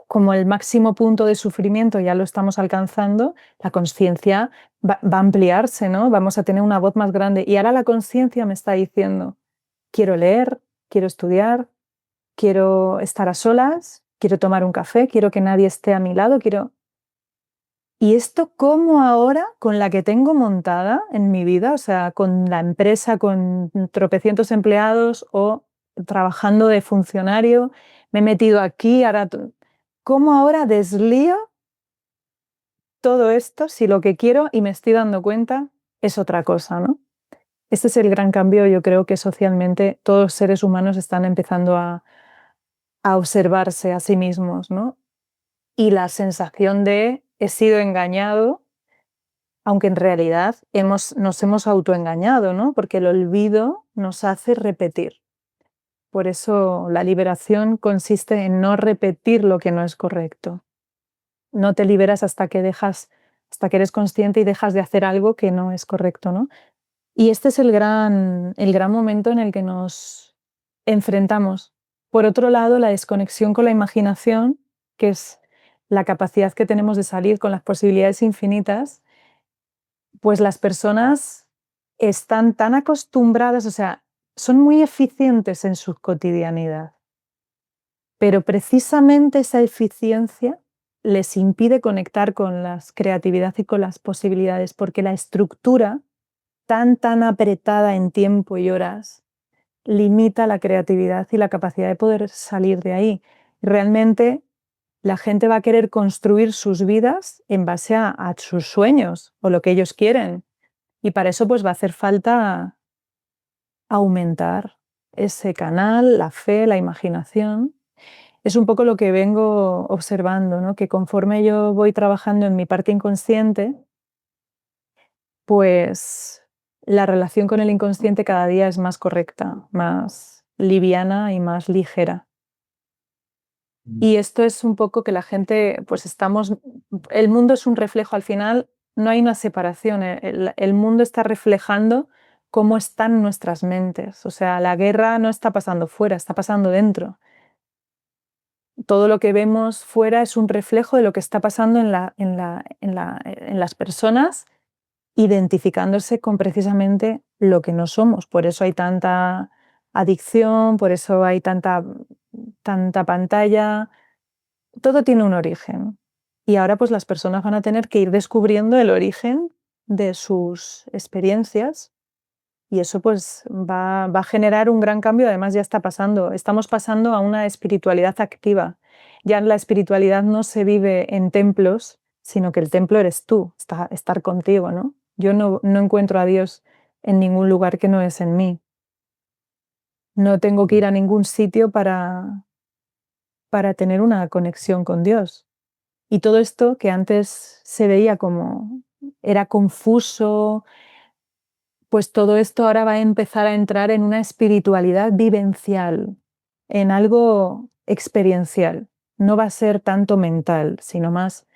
como el máximo punto de sufrimiento ya lo estamos alcanzando, la consciencia va a ampliarse, ¿no? Vamos a tener una voz más grande. Y ahora la consciencia me está diciendo, quiero leer, quiero estudiar, quiero estar a solas, quiero tomar un café, quiero que nadie esté a mi lado, quiero... Y esto cómo ahora, con la que tengo montada en mi vida, o sea, con la empresa, con tropecientos empleados o trabajando de funcionario, me he metido aquí, ahora, ¿cómo ahora deslío todo esto si lo que quiero y me estoy dando cuenta es otra cosa, ¿no? Este es el gran cambio, yo creo que socialmente todos los seres humanos están empezando a observarse a sí mismos, ¿no? Y la sensación de he sido engañado, aunque en realidad nos hemos autoengañado, ¿no? Porque el olvido nos hace repetir. Por eso la liberación consiste en no repetir lo que no es correcto. No te liberas hasta que eres consciente y dejas de hacer algo que no es correcto, ¿no? Y este es el gran momento en el que nos enfrentamos. Por otro lado, la desconexión con la imaginación, que es la capacidad que tenemos de salir con las posibilidades infinitas, pues las personas están tan acostumbradas, o sea, son muy eficientes en su cotidianidad, pero precisamente esa eficiencia les impide conectar con la creatividad y con las posibilidades, porque la estructura tan apretada en tiempo y horas limita la creatividad y la capacidad de poder salir de ahí. Realmente la gente va a querer construir sus vidas en base a sus sueños o lo que ellos quieren. Y para eso pues va a hacer falta aumentar ese canal, la fe, la imaginación. Es un poco lo que vengo observando, ¿no? Que conforme yo voy trabajando en mi parte inconsciente, pues la relación con el inconsciente cada día es más correcta, más liviana y más ligera. Y esto es un poco que la gente, pues estamos, el mundo es un reflejo al final, no hay una separación, el mundo está reflejando cómo están nuestras mentes. O sea, la guerra no está pasando fuera, está pasando dentro. Todo lo que vemos fuera es un reflejo de lo que está pasando en las personas, identificándose con precisamente lo que no somos. Por eso hay tanta adicción, por eso hay tanta pantalla. Todo tiene un origen. Y ahora pues las personas van a tener que ir descubriendo el origen de sus experiencias, y eso pues va a generar un gran cambio. Además ya está pasando. Estamos pasando a una espiritualidad activa. Ya la espiritualidad no se vive en templos, sino que el templo eres tú, estar contigo, ¿no? Yo no encuentro a Dios en ningún lugar que no es en mí. No tengo que ir a ningún sitio para tener una conexión con Dios. Y todo esto que antes se veía como era confuso, pues todo esto ahora va a empezar a entrar en una espiritualidad vivencial, en algo experiencial. No va a ser tanto mental, sino más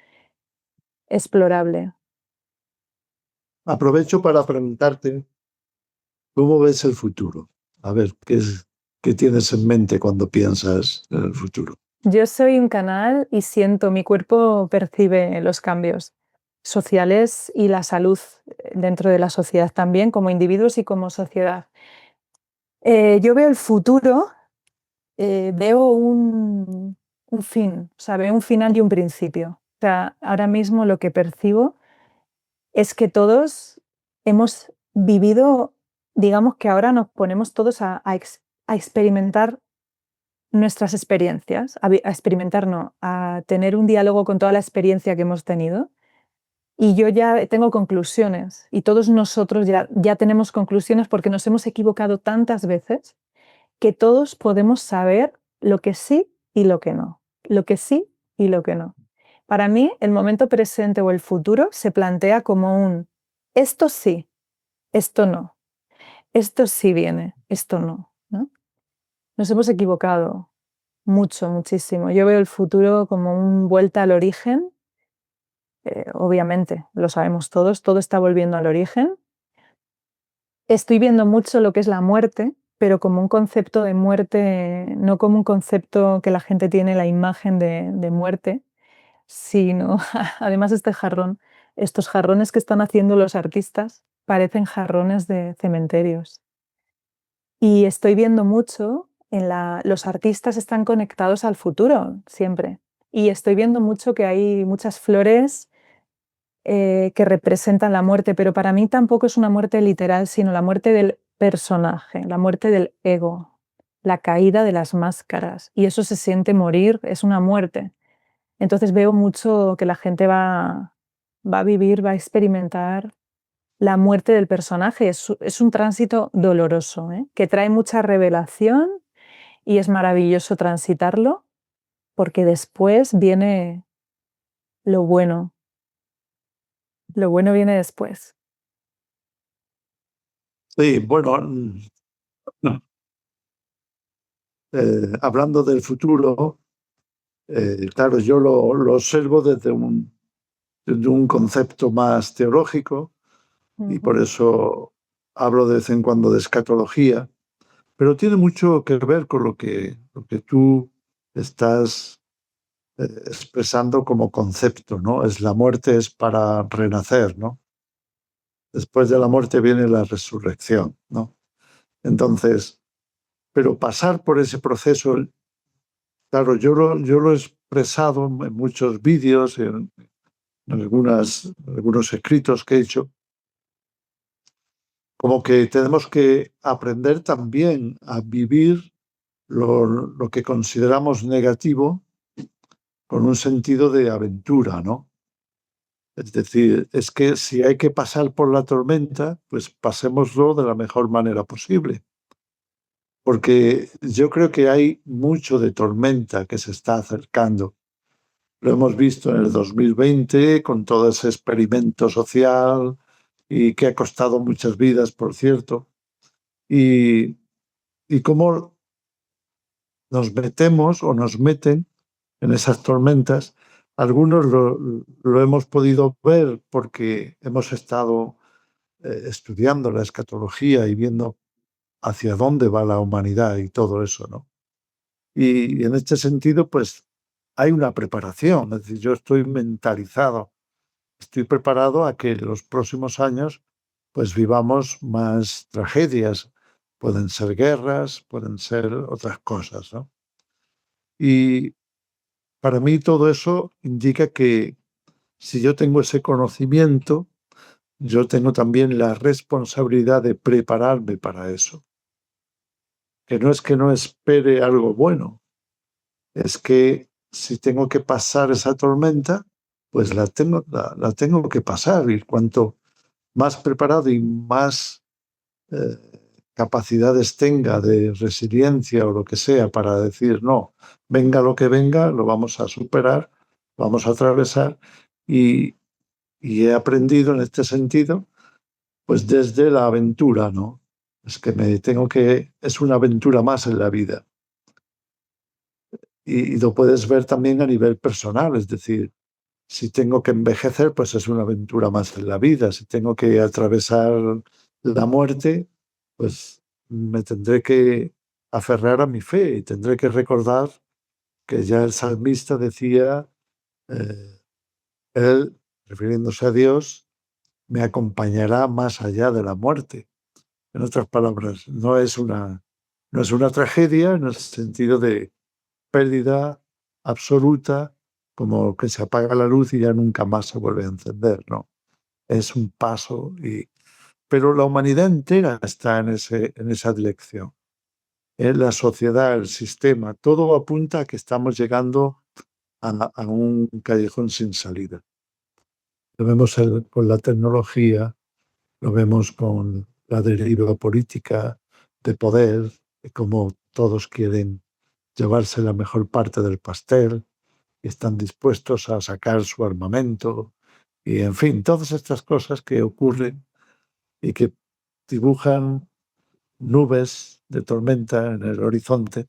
explorable. Aprovecho para preguntarte, ¿cómo ves el futuro? A ver, ¿qué tienes en mente cuando piensas en el futuro? Yo soy un canal y siento, mi cuerpo percibe los cambios sociales y la salud dentro de la sociedad también, como individuos y como sociedad. Yo veo el futuro, veo un fin, o sea, veo un final y un principio. O sea, ahora mismo lo que percibo es que todos hemos vivido, digamos que ahora nos ponemos todos a experimentar nuestras experiencias, a experimentar no, a tener un diálogo con toda la experiencia que hemos tenido. Y yo ya tengo conclusiones, y todos nosotros ya tenemos conclusiones porque nos hemos equivocado tantas veces que todos podemos saber lo que sí y lo que no, lo que sí y lo que no. Para mí, el momento presente o el futuro se plantea como un esto sí, esto no, esto sí viene, esto no, ¿no? Nos hemos equivocado mucho, muchísimo. Yo veo el futuro como una vuelta al origen. Obviamente, lo sabemos todos, todo está volviendo al origen. Estoy viendo mucho lo que es la muerte, pero como un concepto de muerte, no como un concepto que la gente tiene la imagen de muerte, sino, además este jarrón, estos jarrones que están haciendo los artistas parecen jarrones de cementerios. Y estoy viendo mucho, los artistas están conectados al futuro, siempre. Y estoy viendo mucho que hay muchas flores que representan la muerte, pero para mí tampoco es una muerte literal, sino la muerte del personaje, la muerte del ego, la caída de las máscaras. Y eso se siente morir, es una muerte. Entonces veo mucho que la gente va a vivir, va a experimentar la muerte del personaje. Es un tránsito doloroso, ¿eh? Que trae mucha revelación, y es maravilloso transitarlo porque después viene lo bueno. Lo bueno viene después. Sí, bueno, no, hablando del futuro, claro, yo lo observo desde un concepto más teológico, y por eso hablo de vez en cuando de escatología, pero tiene mucho que ver con lo que tú estás expresando como concepto, ¿no? Es la muerte es para renacer, ¿no? Después de la muerte viene la resurrección, ¿no? Entonces, pero pasar por ese proceso, claro, yo lo he expresado en muchos vídeos, en algunos escritos que he hecho, como que tenemos que aprender también a vivir lo que consideramos negativo con un sentido de aventura, ¿no? Es decir, es que si hay que pasar por la tormenta, pues pasémoslo de la mejor manera posible. Porque yo creo que hay mucho de tormenta que se está acercando. Lo hemos visto en el 2020 con todo ese experimento social y que ha costado muchas vidas, por cierto. Y, y cómo nos metemos o nos meten en esas tormentas. Algunos lo hemos podido ver porque hemos estado estudiando la escatología y viendo hacia dónde va la humanidad y todo eso, ¿no? Y en este sentido, pues hay una preparación, es decir, yo estoy mentalizado, estoy preparado a que en los próximos años pues vivamos más tragedias, pueden ser guerras, pueden ser otras cosas, ¿no? Y para mí todo eso indica que si yo tengo ese conocimiento, yo tengo también la responsabilidad de prepararme para eso. Que no espere algo bueno, es que si tengo que pasar esa tormenta, pues la tengo que pasar. Y cuanto más preparado y más eh, capacidades tenga de resiliencia o lo que sea para decir, no, venga lo que venga, lo vamos a superar, vamos a atravesar. Y, y he aprendido en este sentido, pues desde la aventura, ¿no? Es que es una aventura más en la vida. Y lo puedes ver también a nivel personal, es decir, si tengo que envejecer, pues es una aventura más en la vida. Si tengo que atravesar la muerte, pues me tendré que aferrar a mi fe y tendré que recordar que ya el salmista decía, eh, él, refiriéndose a Dios, me acompañará más allá de la muerte. En otras palabras, no es una tragedia en el sentido de pérdida absoluta, como que se apaga la luz y ya nunca más se vuelve a encender, ¿no? Es un paso, pero la humanidad entera está en esa dirección. La sociedad, el sistema, todo apunta a que estamos llegando a un callejón sin salida. Lo vemos con la tecnología, lo vemos con la deriva política de poder, como todos quieren llevarse la mejor parte del pastel, y están dispuestos a sacar su armamento y, en fin, todas estas cosas que ocurren y que dibujan nubes de tormenta en el horizonte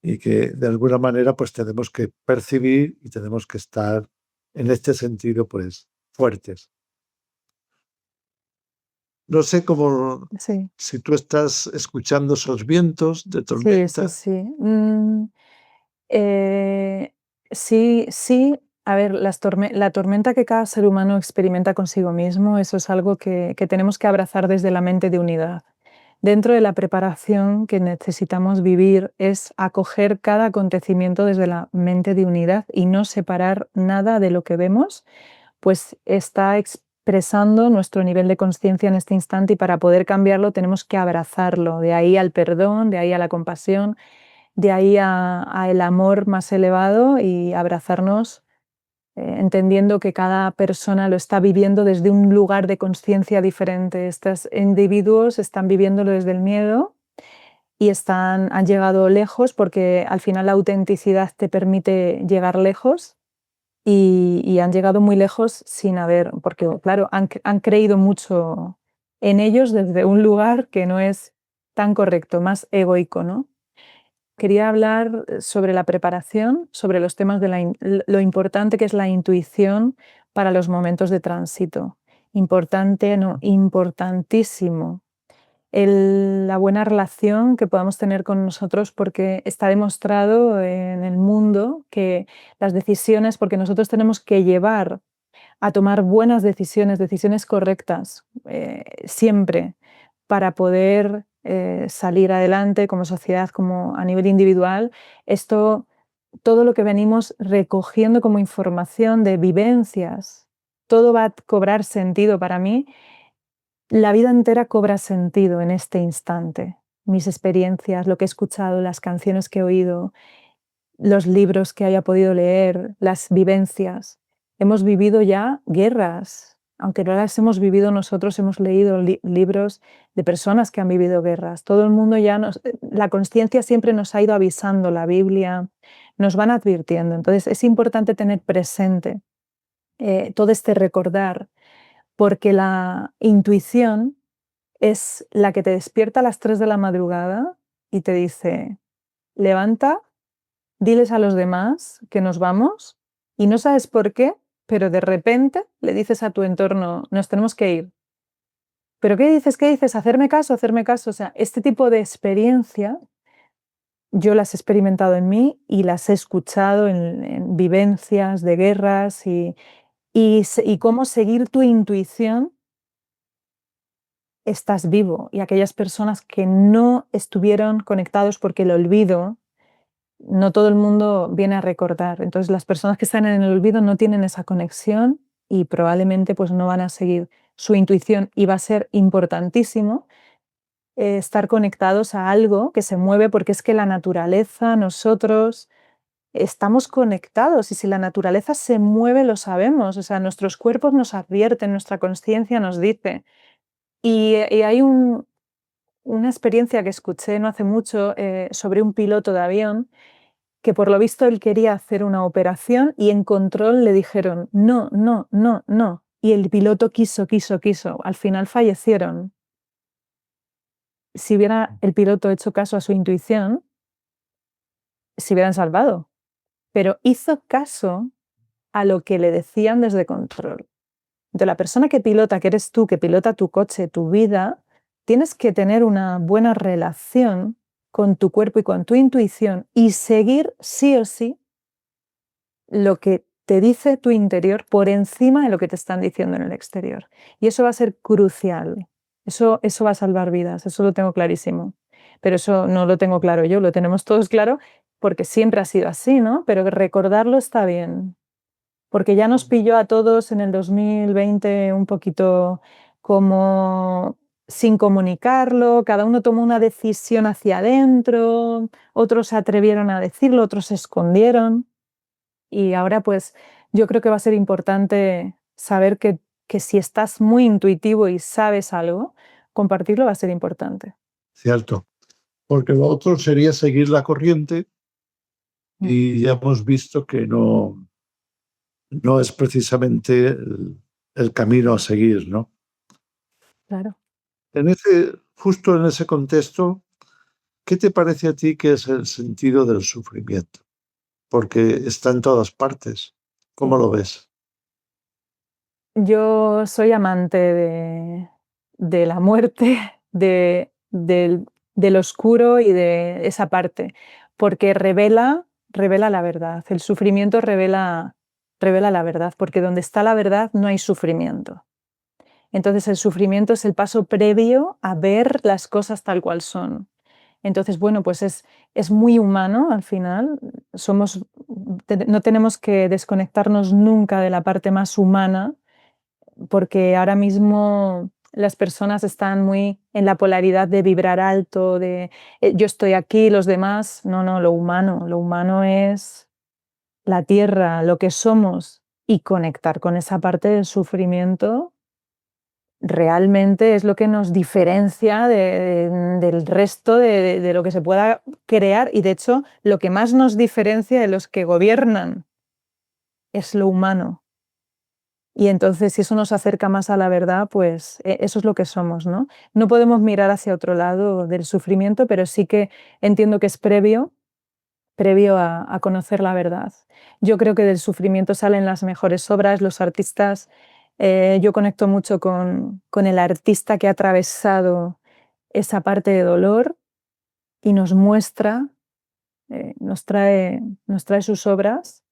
y que de alguna manera pues tenemos que percibir y tenemos que estar en este sentido pues fuertes. No sé cómo, Sí, si tú estás escuchando esos vientos de sí, sí, tormenta. sí. Eh, sí, sí. A ver, la tormenta que cada ser humano experimenta consigo mismo, eso es algo que tenemos que abrazar desde la mente de unidad. Dentro de la preparación que necesitamos vivir es acoger cada acontecimiento desde la mente de unidad y no separar nada de lo que vemos, pues está expresando nuestro nivel de conciencia en este instante y para poder cambiarlo tenemos que abrazarlo, de ahí al perdón, de ahí a la compasión, de ahí a el amor más elevado y abrazarnos, entendiendo que cada persona lo está viviendo desde un lugar de conciencia diferente. Estos individuos están viviéndolo desde el miedo y han llegado lejos porque al final la autenticidad te permite llegar lejos y han llegado muy lejos sin haber, porque claro, han creído mucho en ellos desde un lugar que no es tan correcto, más egoico, ¿no? Quería hablar sobre la preparación, sobre los temas de lo importante que es la intuición para los momentos de tránsito. Importante, no, importantísimo. La buena relación que podamos tener con nosotros, porque está demostrado en el mundo que las decisiones, porque nosotros tenemos que llevar a tomar buenas decisiones, decisiones correctas, siempre, para poder salir adelante como sociedad, como a nivel individual. Esto, todo lo que venimos recogiendo como información de vivencias, todo va a cobrar sentido para mí. La vida entera cobra sentido en este instante. Mis experiencias, lo que he escuchado, las canciones que he oído, los libros que haya podido leer, las vivencias. Hemos vivido ya guerras, aunque no las hemos vivido nosotros, hemos leído libros de personas que han vivido guerras. Todo el mundo la conciencia siempre nos ha ido avisando, la Biblia, nos van advirtiendo. Entonces es importante tener presente todo este recordar, porque la intuición es la que te despierta a las 3 de la madrugada y te dice, levanta, diles a los demás que nos vamos y no sabes por qué, pero de repente le dices a tu entorno, nos tenemos que ir. ¿pero qué dices? ¿Qué dices? Hacerme caso, hacerme caso. O sea, este tipo de experiencia yo las he experimentado en mí y las he escuchado en vivencias de guerras y cómo seguir tu intuición estás vivo. Y aquellas personas que no estuvieron conectados porque el olvido, no todo el mundo viene a recordar. Entonces las personas que están en el olvido no tienen esa conexión y probablemente pues no van a seguir su intuición y va a ser importantísimo estar conectados a algo que se mueve porque es que la naturaleza, nosotros estamos conectados y si la naturaleza se mueve lo sabemos, o sea, nuestros cuerpos nos advierten, nuestra conciencia nos dice. Y hay una experiencia que escuché no hace mucho sobre un piloto de avión que por lo visto él quería hacer una operación y en control le dijeron no, no, no, no. Y el piloto quiso, quiso, quiso. Al final fallecieron. Si hubiera el piloto hecho caso a su intuición, se hubieran salvado. Pero hizo caso a lo que le decían desde control. Entonces, la persona que pilota, que eres tú, que pilota tu coche, tu vida, tienes que tener una buena relación con tu cuerpo y con tu intuición y seguir sí o sí lo que te dice tu interior por encima de lo que te están diciendo en el exterior. Y eso va a ser crucial. Eso va a salvar vidas, eso lo tengo clarísimo. Pero eso no lo tengo claro yo, lo tenemos todos claro porque siempre ha sido así, ¿no? Pero recordarlo está bien, porque ya nos pilló a todos en el 2020 un poquito como sin comunicarlo, cada uno tomó una decisión hacia adentro, otros se atrevieron a decirlo, otros se escondieron. Y ahora, pues, yo creo que va a ser importante saber que si estás muy intuitivo y sabes algo, compartirlo va a ser importante. Cierto, porque lo otro sería seguir la corriente Mm, y ya hemos visto que no es precisamente el camino a seguir, ¿no? claro. Justo en ese contexto, ¿qué te parece a ti que es el sentido del sufrimiento? Porque está en todas partes. ¿Cómo Sí. lo ves? Yo soy amante de la muerte, del oscuro y de esa parte, porque revela la verdad. El sufrimiento revela la verdad, porque donde está la verdad no hay sufrimiento. Entonces el sufrimiento es el paso previo a ver las cosas tal cual son. Entonces, bueno, pues es muy humano al final. No tenemos que desconectarnos nunca de la parte más humana, porque ahora mismo las personas están muy en la polaridad de vibrar alto, de yo estoy aquí, los demás. No, no, lo humano es la tierra, lo que somos y conectar con esa parte del sufrimiento realmente es lo que nos diferencia del resto de lo que se pueda crear y de hecho lo que más nos diferencia de los que gobiernan es lo humano. Y entonces si eso nos acerca más a la verdad, pues eso es lo que somos, ¿no? No podemos mirar hacia otro lado del sufrimiento, pero sí que entiendo que es previo a conocer la verdad. Yo creo que del sufrimiento salen las mejores obras, los artistas. Yo conecto mucho con el artista que ha atravesado esa parte de dolor y nos muestra, nos trae sus obras.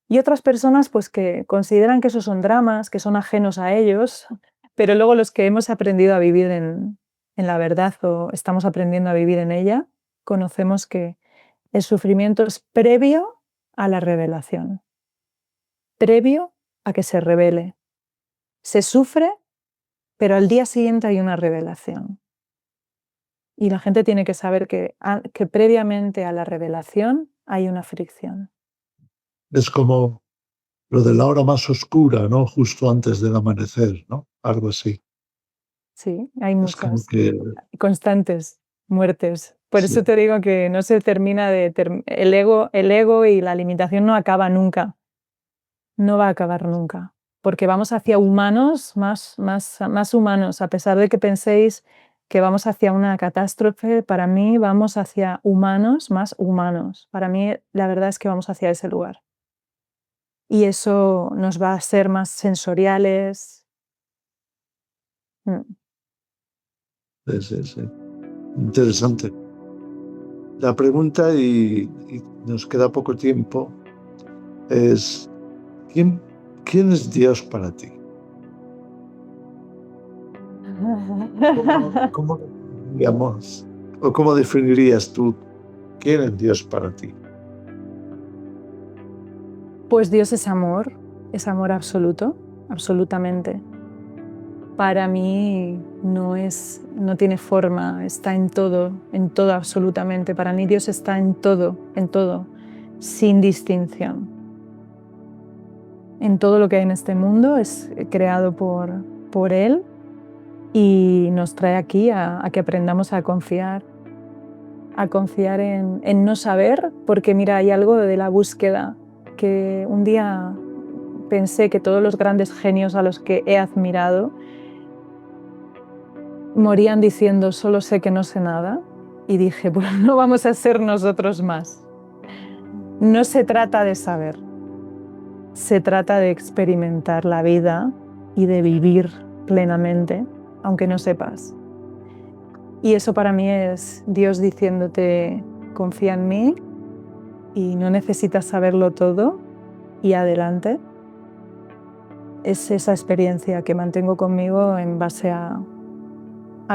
Y otras personas pues que consideran que esos son dramas, que son ajenos a ellos, pero luego los que hemos aprendido a vivir en la verdad o estamos aprendiendo a vivir en ella, conocemos que el sufrimiento es previo a la revelación, previo a que se revele. Se sufre, pero al día siguiente hay una revelación. Y la gente tiene que saber que previamente a la revelación hay una fricción. Es como lo de la hora más oscura, ¿no? Justo antes del amanecer, ¿no? Algo así. Sí, hay Es como muchas que constantes muertes. Por sí, eso te digo que no se termina el ego y la limitación no acaba nunca. No va a acabar nunca, porque vamos hacia humanos más humanos. A pesar de que penséis que vamos hacia una catástrofe, para mí vamos hacia humanos más humanos. Para mí la verdad es que vamos hacia ese lugar. Y eso nos va a ser más sensoriales. Mm. Sí, sí, sí. Interesante. La pregunta, y nos queda poco tiempo, es ¿quién, quién es Dios para ti? ¿Cómo definiríamos o cómo definirías tú quién es Dios para ti? Pues Dios es amor absoluto, absolutamente. Para mí no tiene forma, está en todo absolutamente. Para mí Dios está en todo, sin distinción. En todo lo que hay en este mundo es creado por Él y nos trae aquí a que aprendamos a confiar en no saber, porque mira, hay algo de la búsqueda que un día pensé que todos los grandes genios a los que he admirado morían diciendo solo sé que no sé nada y dije, pues no vamos a ser nosotros más. No se trata de saber, se trata de experimentar la vida y de vivir plenamente, aunque no sepas. Y eso para mí es Dios diciéndote, confía en mí y no necesitas saberlo todo y adelante. Es esa experiencia que mantengo conmigo en base a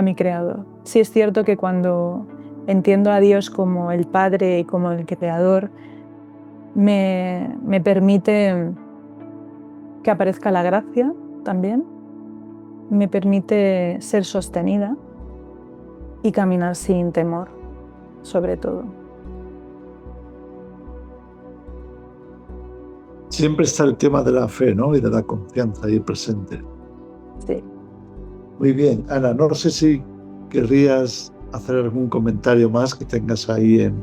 mi Creador. Sí es cierto que cuando entiendo a Dios como el Padre y como el Creador, me permite que aparezca la gracia también, me permite ser sostenida y caminar sin temor, sobre todo. Siempre está el tema de la fe, ¿no? Y de la confianza ahí presente. Sí. Muy bien, Ana, no sé si querrías hacer algún comentario más que tengas ahí en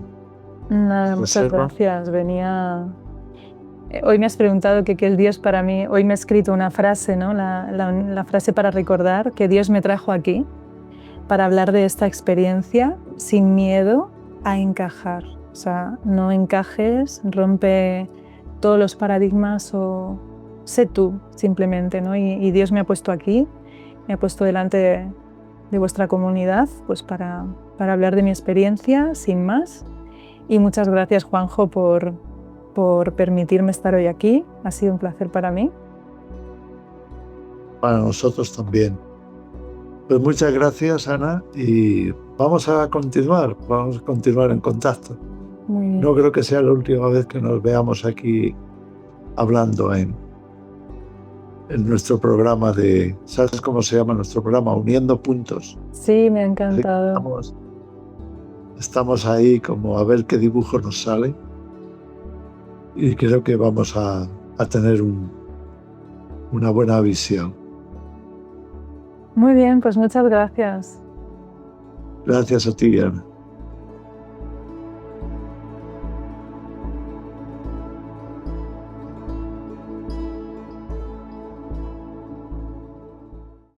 Nada, muchas reserva. gracias. Hoy me has preguntado qué es Dios para mí. Hoy me he escrito una frase, ¿no? La frase para recordar que Dios me trajo aquí para hablar de esta experiencia sin miedo a encajar. O sea, no encajes, rompe todos los paradigmas o sé tú simplemente, ¿no? Y Dios me ha puesto aquí, me ha puesto delante de vuestra comunidad pues para hablar de mi experiencia sin más. Y muchas gracias, Juanjo, por permitirme estar hoy aquí. Ha sido un placer para mí. Para nosotros también. Pues muchas gracias, Ana, y vamos a continuar en contacto. Muy bien. No creo que sea la última vez que nos veamos aquí hablando en nuestro programa ¿sabes cómo se llama nuestro programa? Uniendo Puntos. Sí, me ha Así que encantado. estamos ahí como a ver qué dibujo nos sale y creo que vamos a tener una buena visión. Muy bien, pues muchas gracias. Gracias a ti, Ana.